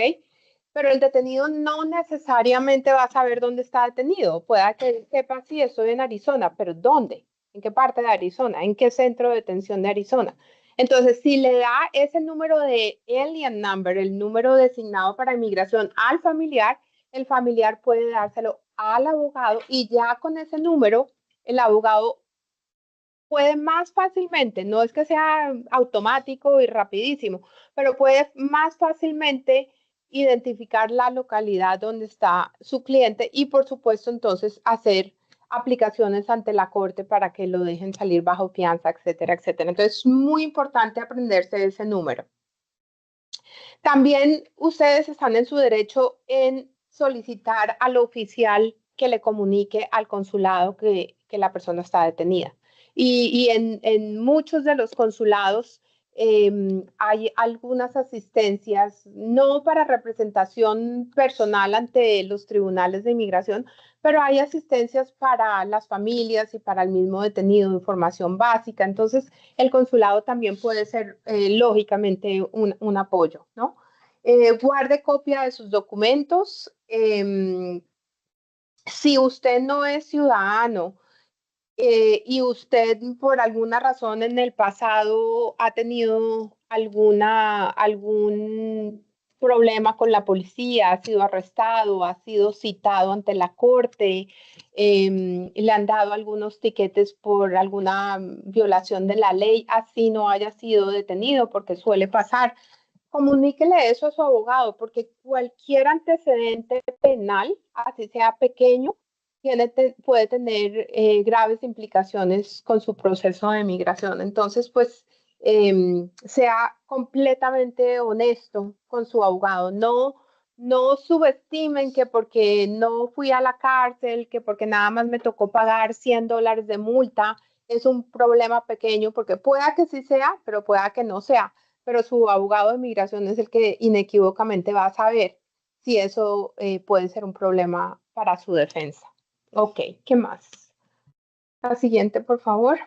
Pero el detenido no necesariamente va a saber dónde está detenido. Pueda que sepa, sí, estoy en Arizona, pero ¿dónde? ¿En qué parte de Arizona? ¿En qué centro de detención de Arizona? Entonces, si le da ese número de alien number, el número designado para inmigración al familiar, el familiar puede dárselo al abogado y ya con ese número, el abogado puede más fácilmente, no es que sea automático y rapidísimo, pero puede más fácilmente identificar la localidad donde está su cliente y por supuesto entonces hacer aplicaciones ante la corte para que lo dejen salir bajo fianza, etcétera, etcétera. Entonces es muy importante aprenderse ese número. También ustedes están en su derecho en solicitar al oficial que le comunique al consulado que la persona está detenida. Y en muchos de los consulados hay algunas asistencias, no para representación personal ante los tribunales de inmigración, pero hay asistencias para las familias y para el mismo detenido, información básica. Entonces, el consulado también puede ser, lógicamente, un apoyo, ¿no? Guarde copia de sus documentos. Si usted no es ciudadano y usted por alguna razón en el pasado ha tenido algún problema con la policía, ha sido arrestado, ha sido citado ante la corte, le han dado algunos tiquetes por alguna violación de la ley, así no haya sido detenido, porque suele pasar. Comuníquele eso a su abogado, porque cualquier antecedente penal, así sea pequeño, puede tener graves implicaciones con su proceso de migración. Entonces, pues, sea completamente honesto con su abogado. No subestimen que porque no fui a la cárcel, que porque nada más me tocó pagar $100 de multa, es un problema pequeño, porque pueda que sí sea, pero pueda que no sea. Pero su abogado de migración es el que inequívocamente va a saber si eso puede ser un problema para su defensa. Ok, ¿qué más? La siguiente, por favor.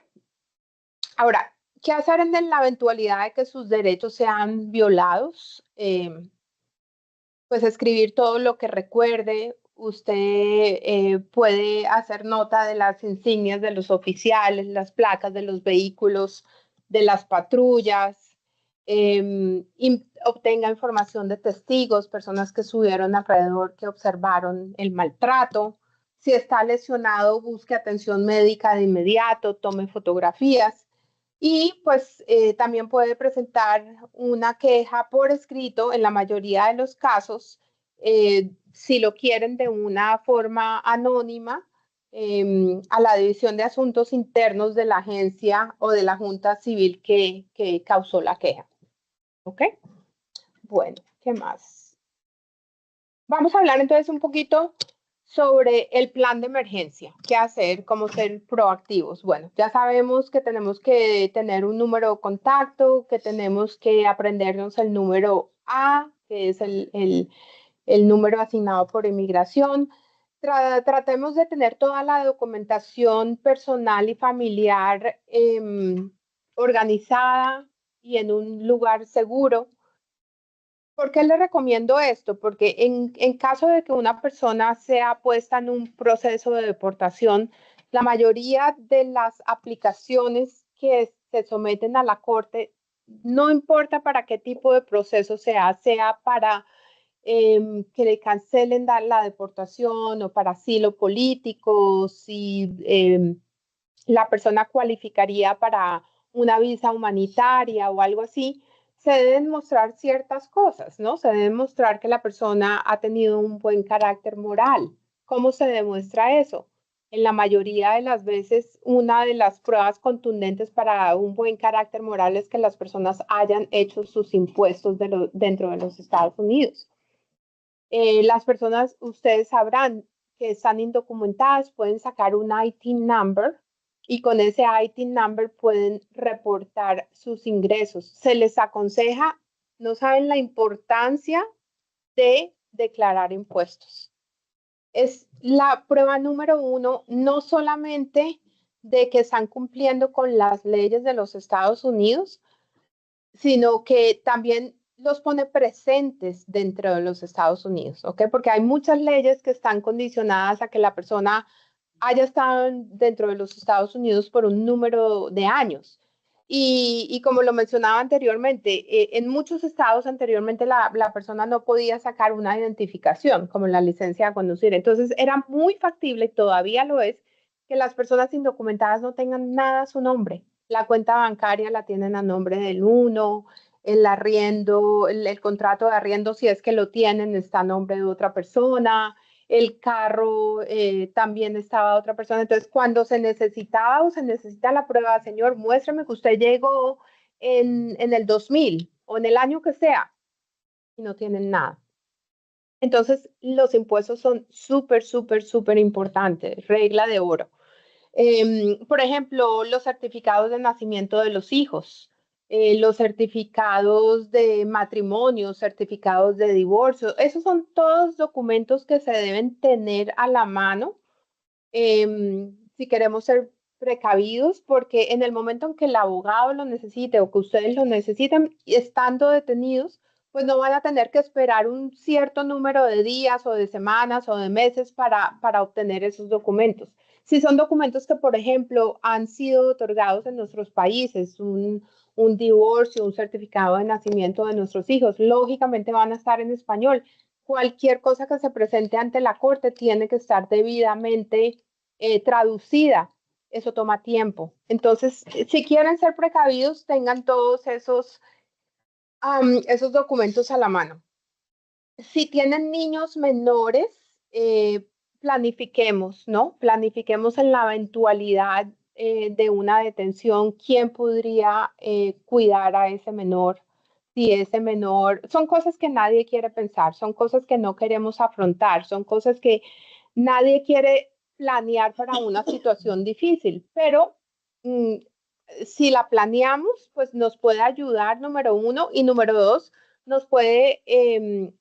Ahora, ¿qué hacer en la eventualidad de que sus derechos sean violados? Pues escribir todo lo que recuerde. Usted puede hacer nota de las insignias de los oficiales, las placas de los vehículos, de las patrullas. Obtenga información de testigos, personas que estuvieron alrededor, que observaron el maltrato. Si está lesionado, busque atención médica de inmediato, tome fotografías. Y pues también puede presentar una queja por escrito en la mayoría de los casos, si lo quieren de una forma anónima, a la División de Asuntos Internos de la agencia o de la Junta Civil que causó la queja. ¿Ok? Bueno, ¿qué más? Vamos a hablar entonces un poquito sobre el plan de emergencia, qué hacer, cómo ser proactivos. Bueno, ya sabemos que tenemos que tener un número de contacto, que tenemos que aprendernos el número A, que es el número asignado por inmigración. Tratemos de tener toda la documentación personal y familiar organizada y en un lugar seguro. ¿Por qué le recomiendo esto? Porque en caso de que una persona sea puesta en un proceso de deportación, la mayoría de las aplicaciones que se someten a la corte, no importa para qué tipo de proceso sea para que le cancelen la deportación o para asilo político, si la persona cualificaría para una visa humanitaria o algo así, se deben mostrar ciertas cosas, ¿no? Se debe mostrar que la persona ha tenido un buen carácter moral. ¿Cómo se demuestra eso? En la mayoría de las veces, una de las pruebas contundentes para un buen carácter moral es que las personas hayan hecho sus impuestos dentro de los Estados Unidos. Las personas, ustedes sabrán que están indocumentadas, pueden sacar un ITIN number y con ese ITIN number pueden reportar sus ingresos. Se les aconseja, no saben la importancia de declarar impuestos. Es la prueba número uno, no solamente de que están cumpliendo con las leyes de los Estados Unidos, sino que también los pone presentes dentro de los Estados Unidos, ¿ok? Porque hay muchas leyes que están condicionadas a que la persona haya estado dentro de los Estados Unidos por un número de años. Y como lo mencionaba anteriormente, en muchos estados anteriormente la persona no podía sacar una identificación, como la licencia de conducir. Entonces era muy factible, todavía lo es, que las personas indocumentadas no tengan nada a su nombre. La cuenta bancaria la tienen a nombre del uno, el arriendo, el contrato de arriendo, si es que lo tienen, está a nombre de otra persona, el carro también estaba a otra persona. Entonces, cuando se necesitaba o se necesita la prueba, señor, muéstrame que usted llegó en el 2000 o en el año que sea, y no tienen nada. Entonces, los impuestos son súper, súper, súper importantes, regla de oro. Por ejemplo, los certificados de nacimiento de los hijos, los certificados de matrimonio, certificados de divorcio, esos son todos documentos que se deben tener a la mano si queremos ser precavidos, porque en el momento en que el abogado lo necesite o que ustedes lo necesiten, estando detenidos, pues no van a tener que esperar un cierto número de días o de semanas o de meses para obtener esos documentos. Si son documentos que, por ejemplo, han sido otorgados en nuestros países, un divorcio, un certificado de nacimiento de nuestros hijos, lógicamente van a estar en español. Cualquier cosa que se presente ante la corte tiene que estar debidamente traducida. Eso toma tiempo. Entonces, si quieren ser precavidos, tengan todos esos documentos a la mano. Si tienen niños menores, planifiquemos, ¿no? Planifiquemos en la eventualidad de una detención, quién podría cuidar a ese menor. Si ese menor, son cosas que nadie quiere pensar, son cosas que no queremos afrontar, son cosas que nadie quiere planear para una situación difícil, pero si la planeamos, pues nos puede ayudar, número uno, y número dos, nos puede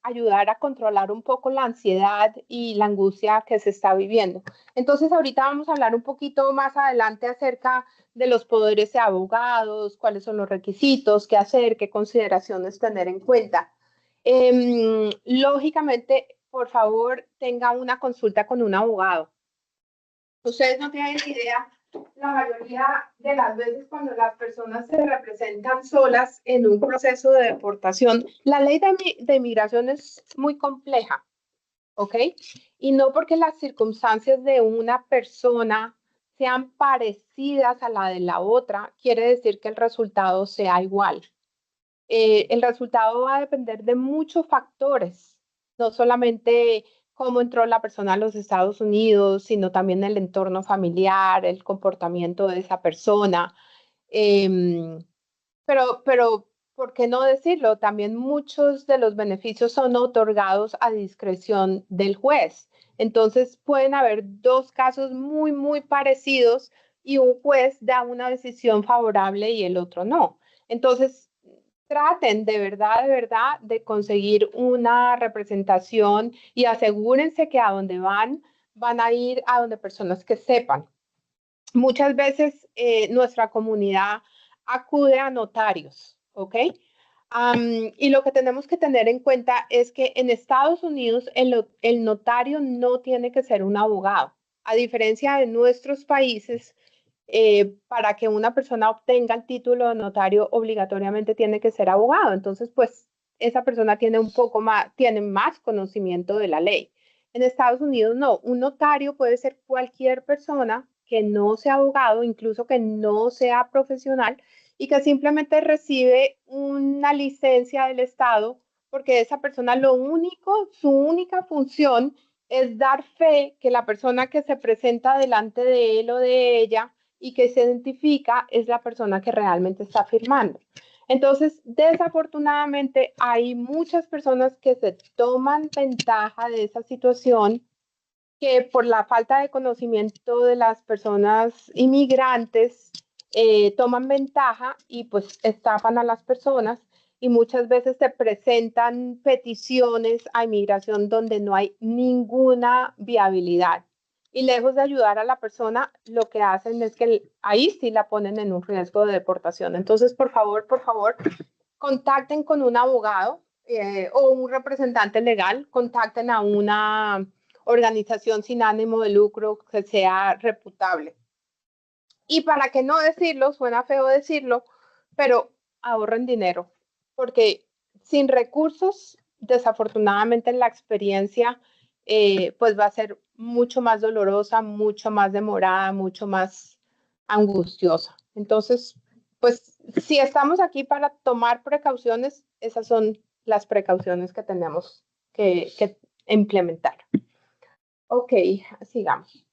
ayudar a controlar un poco la ansiedad y la angustia que se está viviendo. Entonces, ahorita vamos a hablar un poquito más adelante acerca de los poderes de abogados, cuáles son los requisitos, qué hacer, qué consideraciones tener en cuenta. Lógicamente, por favor, tenga una consulta con un abogado. Ustedes no tienen idea, la mayoría de las veces cuando las personas se representan solas en un proceso de deportación, la ley de inmigración es muy compleja, ¿ok? Y no porque las circunstancias de una persona sean parecidas a la de la otra, quiere decir que el resultado sea igual. El resultado va a depender de muchos factores, no solamente cómo entró la persona a los Estados Unidos, sino también el entorno familiar, el comportamiento de esa persona. Eh, pero, ¿por qué no decirlo? También muchos de los beneficios son otorgados a discreción del juez. Entonces, pueden haber dos casos muy, muy parecidos y un juez da una decisión favorable y el otro no. Entonces, traten de verdad, de conseguir una representación y asegúrense que a donde van a ir a donde personas que sepan. Muchas veces nuestra comunidad acude a notarios, ¿ok? Y lo que tenemos que tener en cuenta es que en Estados Unidos el notario no tiene que ser un abogado. A diferencia de nuestros países, para que una persona obtenga el título de notario, obligatoriamente tiene que ser abogado. Entonces, pues esa persona tiene un poco más, tiene más conocimiento de la ley. En Estados Unidos no, un notario puede ser cualquier persona que no sea abogado, incluso que no sea profesional y que simplemente recibe una licencia del Estado porque esa persona su única función es dar fe que la persona que se presenta delante de él o de ella y que se identifica es la persona que realmente está firmando. Entonces, desafortunadamente, hay muchas personas que se toman ventaja de esa situación, que por la falta de conocimiento de las personas inmigrantes toman ventaja y pues estafan a las personas y muchas veces se presentan peticiones a inmigración donde no hay ninguna viabilidad. Y lejos de ayudar a la persona, lo que hacen es que ahí sí la ponen en un riesgo de deportación. Entonces, por favor, contacten con un abogado o un representante legal, contacten a una organización sin ánimo de lucro que sea reputable. Y para qué no decirlo, suena feo decirlo, pero ahorren dinero, porque sin recursos, desafortunadamente la experiencia pues va a ser mucho más dolorosa, mucho más demorada, mucho más angustiosa. Entonces, pues si estamos aquí para tomar precauciones, esas son las precauciones que tenemos que implementar. Ok, sigamos.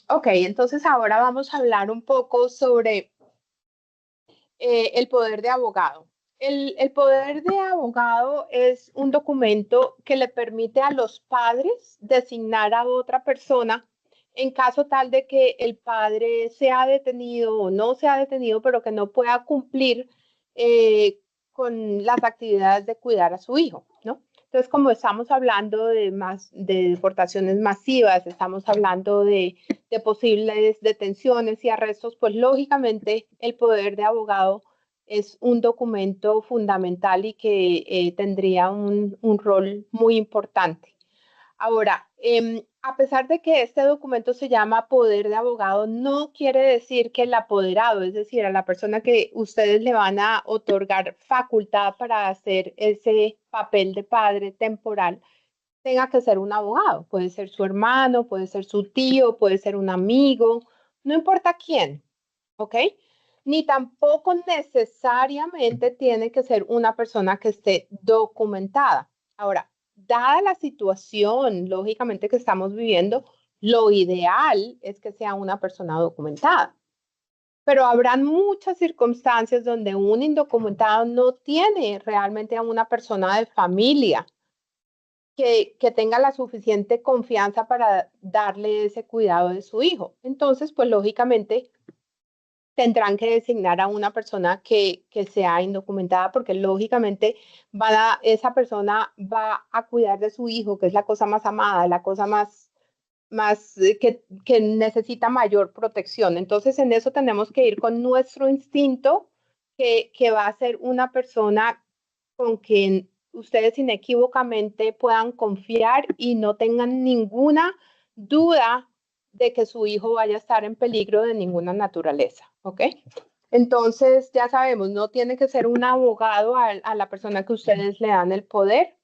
Ok, entonces ahora vamos a hablar un poco sobre el poder de abogado. El poder de abogado es un documento que le permite a los padres designar a otra persona en caso tal de que el padre sea detenido o no sea detenido, pero que no pueda cumplir con las actividades de cuidar a su hijo, ¿no? Entonces, como estamos hablando de deportaciones masivas, estamos hablando de posibles detenciones y arrestos, pues lógicamente el poder de abogado es un documento fundamental y que tendría un rol muy importante. Ahora, a pesar de que este documento se llama poder de abogado, no quiere decir que el apoderado, es decir, a la persona que ustedes le van a otorgar facultad para hacer ese papel de padre temporal, tenga que ser un abogado. Puede ser su hermano, puede ser su tío, puede ser un amigo, no importa quién, ¿ok? Ni tampoco necesariamente tiene que ser una persona que esté documentada. Ahora, dada la situación, lógicamente, que estamos viviendo, lo ideal es que sea una persona documentada. Pero habrán muchas circunstancias donde un indocumentado no tiene realmente a una persona de familia que tenga la suficiente confianza para darle ese cuidado de su hijo. Entonces, pues lógicamente tendrán que designar a una persona que sea indocumentada porque lógicamente esa persona va a cuidar de su hijo, que es la cosa más amada, la cosa más que necesita mayor protección. Entonces, en eso tenemos que ir con nuestro instinto, que va a ser una persona con quien ustedes inequívocamente puedan confiar y no tengan ninguna duda de que su hijo vaya a estar en peligro de ninguna naturaleza, ¿ok? Entonces, ya sabemos, no tiene que ser un abogado a la persona que ustedes le dan el poder.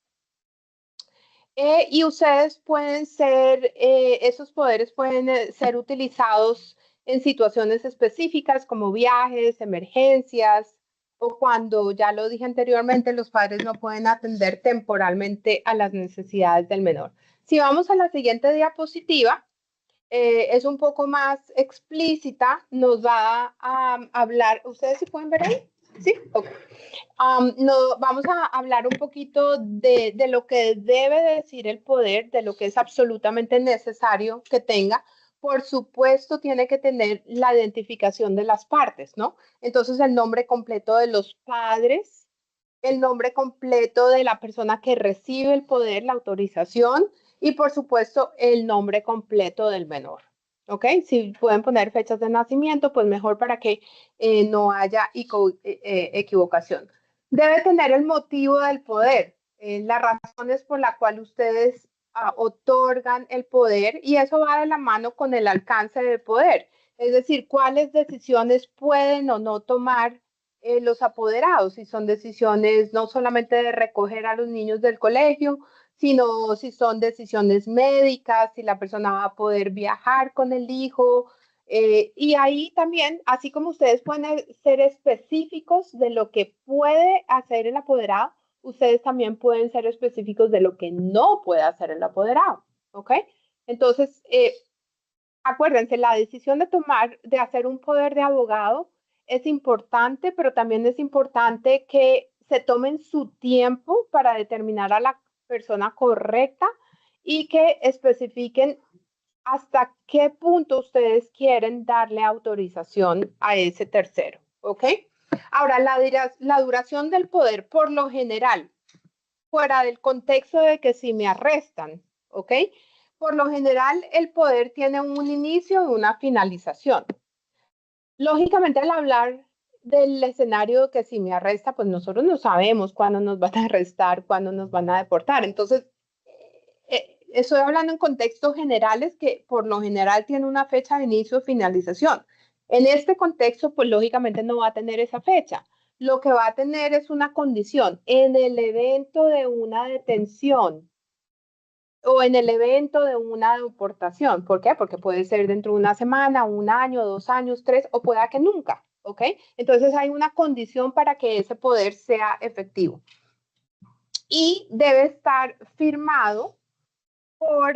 Y ustedes pueden ser, esos poderes pueden ser utilizados en situaciones específicas como viajes, emergencias, o cuando, ya lo dije anteriormente, los padres no pueden atender temporalmente a las necesidades del menor. Si vamos a la siguiente diapositiva, es un poco más explícita, nos va a hablar, ¿ustedes sí pueden ver ahí? Sí, ok. No, vamos a hablar un poquito de lo que debe decir el poder, de lo que es absolutamente necesario que tenga. Por supuesto, tiene que tener la identificación de las partes, ¿no? Entonces, el nombre completo de los padres, el nombre completo de la persona que recibe el poder, la autorización, y por supuesto, el nombre completo del menor. ¿Ok? Si pueden poner fechas de nacimiento, pues mejor para que no haya equivocación. Debe tener el motivo del poder, las razones por las cuales ustedes otorgan el poder, y eso va de la mano con el alcance del poder. Es decir, cuáles decisiones pueden o no tomar los apoderados, si son decisiones no solamente de recoger a los niños del colegio, sino si son decisiones médicas, si la persona va a poder viajar con el hijo. Y ahí también, así como ustedes pueden ser específicos de lo que puede hacer el apoderado, ustedes también pueden ser específicos de lo que no puede hacer el apoderado, ¿ok? Entonces, acuérdense, la decisión de hacer un poder de abogado es importante, pero también es importante que se tomen su tiempo para determinar a la persona correcta y que especifiquen hasta qué punto ustedes quieren darle autorización a ese tercero, ¿ok? Ahora, la duración del poder, por lo general, fuera del contexto de que si me arrestan, ¿ok? Por lo general, el poder tiene un inicio y una finalización. Lógicamente, al hablar del escenario que si me arresta, pues nosotros no sabemos cuándo nos van a arrestar, cuándo nos van a deportar. Entonces, estoy hablando en contextos generales que por lo general tiene una fecha de inicio o finalización. En este contexto, pues lógicamente no va a tener esa fecha, lo que va a tener es una condición. En el evento de una detención o en el evento de una deportación. ¿Por qué? Porque puede ser dentro de una semana, un año, 2 años, 3, o pueda que nunca, ¿ok? Entonces hay una condición para que ese poder sea efectivo. Y debe estar firmado por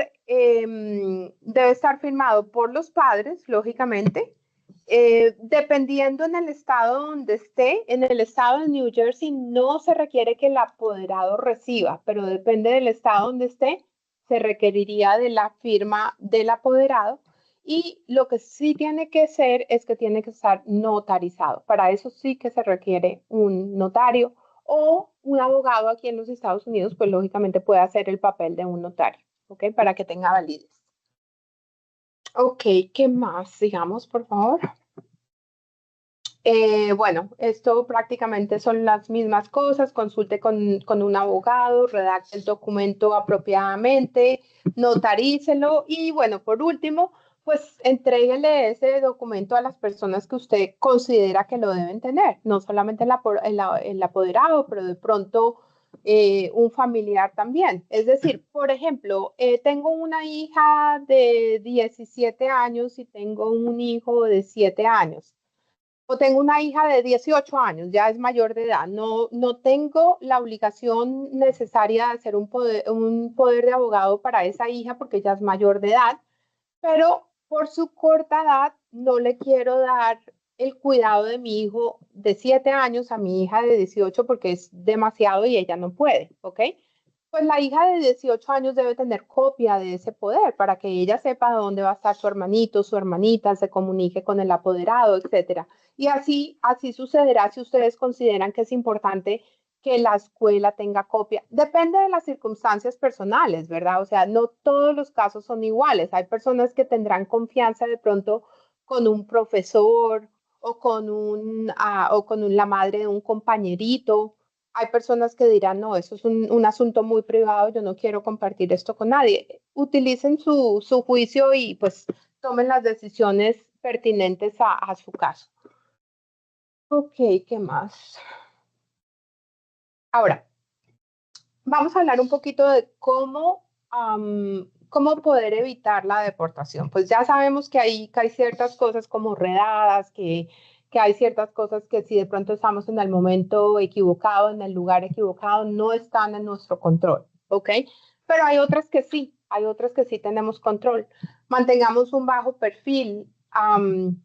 los padres, lógicamente, dependiendo en el estado donde esté. En el estado de New Jersey no se requiere que el apoderado reciba, pero depende del estado donde esté, se requeriría de la firma del apoderado. Y lo que sí tiene que ser es que tiene que estar notarizado. Para eso sí que se requiere un notario o un abogado aquí en los Estados Unidos, pues lógicamente puede hacer el papel de un notario, ¿ok? Para que tenga validez. Ok, ¿qué más? Sigamos, por favor. Bueno, esto prácticamente son las mismas cosas. Consulte con un abogado, redacte el documento apropiadamente, notarícelo y bueno, por último, pues entréguele ese documento a las personas que usted considera que lo deben tener, no solamente el apoderado, pero de pronto un familiar también. Es decir, por ejemplo, tengo una hija de 17 años y tengo un hijo de 7 años. O tengo una hija de 18 años, ya es mayor de edad. No tengo la obligación necesaria de hacer un poder de abogado para esa hija porque ya es mayor de edad, pero por su corta edad no le quiero dar el cuidado de mi hijo de 7 años a mi hija de 18 porque es demasiado y ella no puede, ¿ok? Pues la hija de 18 años debe tener copia de ese poder para que ella sepa dónde va a estar su hermanito, su hermanita, se comunique con el apoderado, etcétera. Y así sucederá si ustedes consideran que es importante que la escuela tenga copia. Depende de las circunstancias personales, ¿verdad? O sea, no todos los casos son iguales. Hay personas que tendrán confianza de pronto con un profesor o con la madre de un compañerito. Hay personas que dirán, no, eso es un asunto muy privado, yo no quiero compartir esto con nadie. Utilicen su juicio y pues tomen las decisiones pertinentes a su caso. Ok, ¿qué más? Ahora, vamos a hablar un poquito de cómo poder evitar la deportación. Pues ya sabemos que hay ciertas cosas como redadas, que hay ciertas cosas que si de pronto estamos en el momento equivocado, en el lugar equivocado, no están en nuestro control, ¿ok? Pero hay otras que sí tenemos control. Mantengamos un bajo perfil,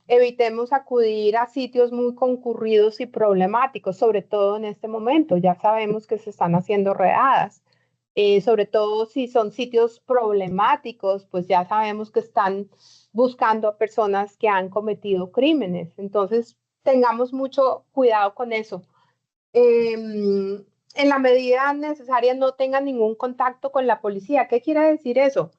evitemos acudir a sitios muy concurridos y problemáticos, sobre todo en este momento. Ya sabemos que se están haciendo redadas. Sobre todo si son sitios problemáticos, pues ya sabemos que están buscando a personas que han cometido crímenes. Entonces, tengamos mucho cuidado con eso. En la medida necesaria, no tengan ningún contacto con la policía. ¿Qué quiere decir eso?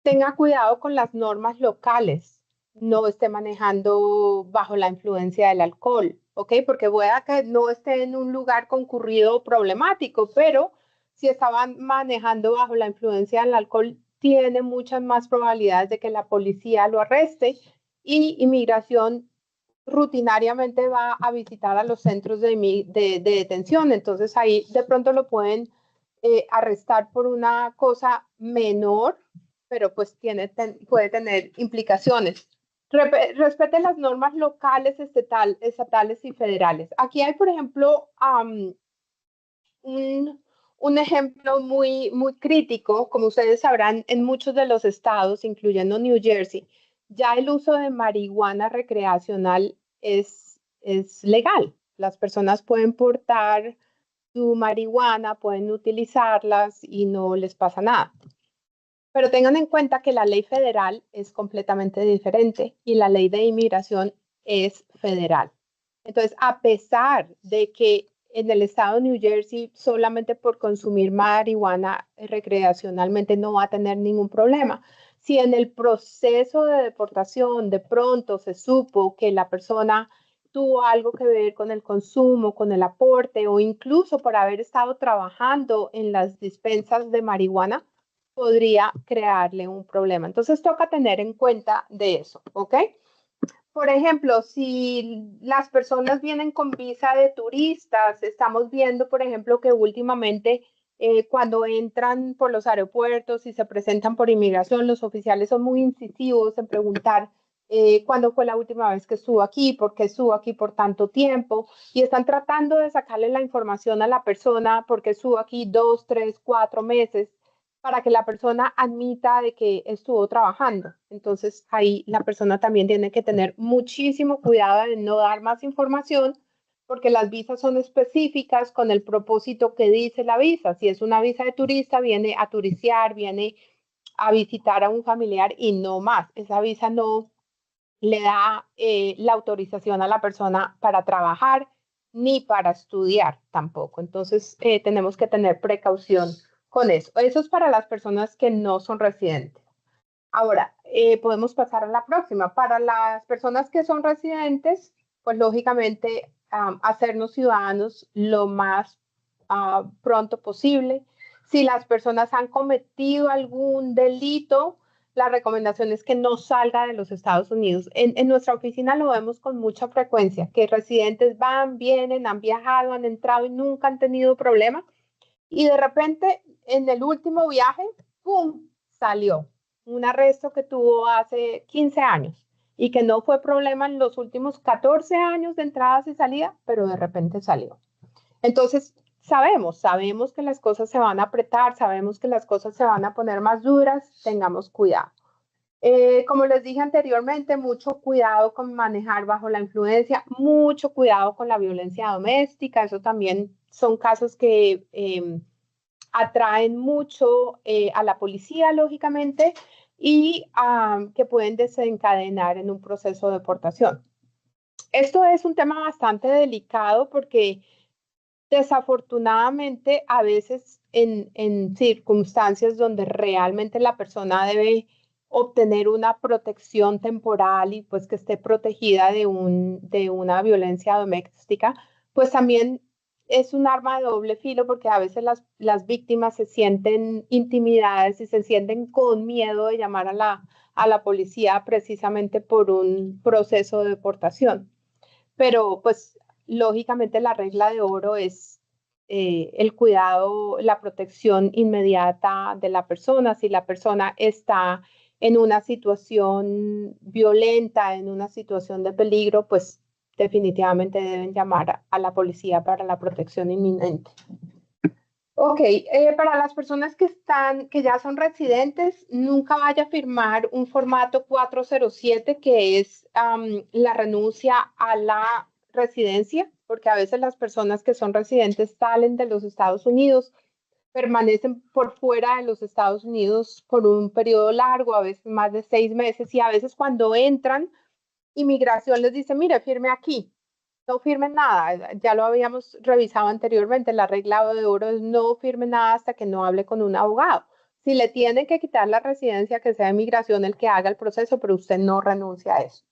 Tenga cuidado con las normas locales. No esté manejando bajo la influencia del alcohol, ¿ok? Porque puede que no esté en un lugar concurrido o problemático, pero si estaban manejando bajo la influencia del alcohol, tiene muchas más probabilidades de que la policía lo arreste y inmigración rutinariamente va a visitar a los centros de detención. Entonces ahí de pronto lo pueden arrestar por una cosa menor, pero pues puede tener implicaciones. Respete las normas locales, estatales y federales. Aquí hay, por ejemplo, un ejemplo muy crítico, como ustedes sabrán, en muchos de los estados, incluyendo New Jersey, ya el uso de marihuana recreacional es legal. Las personas pueden portar su marihuana, pueden utilizarlas y no les pasa nada. Pero tengan en cuenta que la ley federal es completamente diferente y la ley de inmigración es federal. Entonces, a pesar de que en el estado de New Jersey solamente por consumir marihuana recreacionalmente no va a tener ningún problema, si en el proceso de deportación de pronto se supo que la persona tuvo algo que ver con el consumo, con el aporte o incluso por haber estado trabajando en las dispensas de marihuana, podría crearle un problema. Entonces toca tener en cuenta de eso, ¿ok? por ejemplo, si las personas vienen con visa de turistas, estamos viendo, por ejemplo, que últimamente cuando entran por los aeropuertos y se presentan por inmigración, los oficiales son muy incisivos en preguntar cuándo fue la última vez que estuvo aquí, por qué estuvo aquí por tanto tiempo, y están tratando de sacarle la información a la persona porque estuvo aquí 2, 3, 4 meses para que la persona admita de que estuvo trabajando. Entonces, ahí la persona también tiene que tener muchísimo cuidado de no dar más información, porque las visas son específicas con el propósito que dice la visa. Si es una visa de turista, viene a turistear, viene a visitar a un familiar y no más. Esa visa no le da la autorización a la persona para trabajar ni para estudiar tampoco. Entonces, tenemos que tener precaución con eso. Eso es para las personas que no son residentes. Ahora, podemos pasar a la próxima. Para las personas que son residentes, pues lógicamente hacernos ciudadanos lo más pronto posible. Si las personas han cometido algún delito, la recomendación es que no salga de los Estados Unidos. En nuestra oficina lo vemos con mucha frecuencia, que residentes van, vienen, han viajado, han entrado y nunca han tenido problema. Y de repente, en el último viaje, ¡pum!, salió un arresto que tuvo hace 15 años y que no fue problema en los últimos 14 años de entradas y salidas, pero de repente salió. Entonces, sabemos que las cosas se van a apretar, sabemos que las cosas se van a poner más duras, tengamos cuidado. Como les dije anteriormente, mucho cuidado con manejar bajo la influencia, mucho cuidado con la violencia doméstica, eso también son casos que atraen mucho a la policía, lógicamente, y que pueden desencadenar en un proceso de deportación. Esto es un tema bastante delicado porque desafortunadamente a veces en circunstancias donde realmente la persona debe obtener una protección temporal y pues que esté protegida de una violencia doméstica, pues también es un arma de doble filo porque a veces las víctimas se sienten intimidadas y se sienten con miedo de llamar a la policía precisamente por un proceso de deportación. Pero pues lógicamente la regla de oro es el cuidado, la protección inmediata de la persona. Si la persona está en una situación violenta, en una situación de peligro, pues definitivamente deben llamar a la policía para la protección inminente. Ok, para las personas que ya son residentes, nunca vaya a firmar un formato 407, que es la renuncia a la residencia, porque a veces las personas que son residentes salen de los Estados Unidos, permanecen por fuera de los Estados Unidos por un periodo largo, a veces más de 6 meses, y a veces cuando entran, inmigración les dice, mire, firme aquí. No firmen nada, ya lo habíamos revisado anteriormente, la regla de oro es no firme nada hasta que no hable con un abogado. Si le tienen que quitar la residencia, que sea inmigración el que haga el proceso, pero usted no renuncia a eso.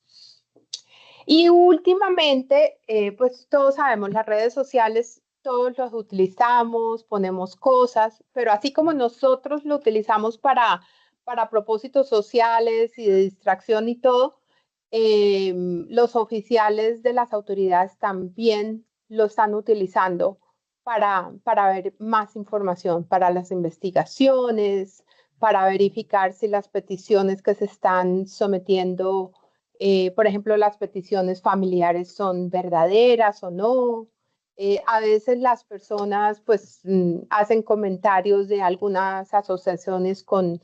Y últimamente, pues todos sabemos, las redes sociales, todos los utilizamos, ponemos cosas, pero así como nosotros lo utilizamos para propósitos sociales y de distracción y todo, los oficiales de las autoridades también lo están utilizando para ver más información, para las investigaciones, para verificar si las peticiones que se están sometiendo, por ejemplo, las peticiones familiares son verdaderas o no. A veces las personas pues hacen comentarios de algunas asociaciones con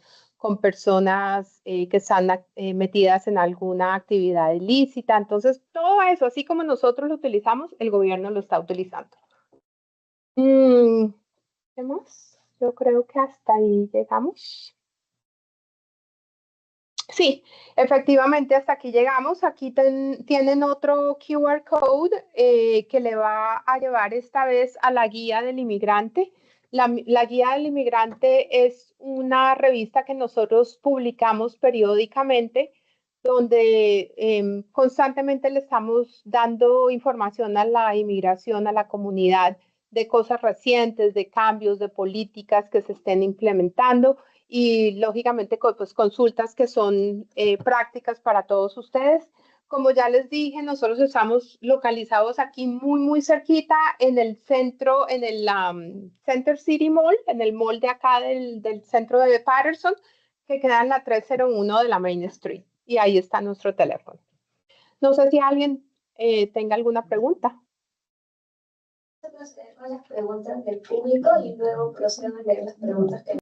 personas que están metidas en alguna actividad ilícita. Entonces, todo eso, así como nosotros lo utilizamos, el gobierno lo está utilizando. ¿Qué más? Yo creo que hasta ahí llegamos. Sí, efectivamente, hasta aquí llegamos. Aquí tienen otro QR code que le va a llevar esta vez a la guía del inmigrante. La guía del inmigrante es una revista que nosotros publicamos periódicamente, donde constantemente le estamos dando información a la inmigración, a la comunidad, de cosas recientes, de cambios, de políticas que se estén implementando y lógicamente pues consultas que son prácticas para todos ustedes. Como ya les dije, nosotros estamos localizados aquí muy cerquita en el centro, en el Center City Mall, en el mall de acá del centro de Patterson, que queda en la 301 de la Main Street. Y ahí está nuestro teléfono. No sé si alguien tenga alguna pregunta. Proceder con las preguntas del público y luego procedo a leer las preguntas que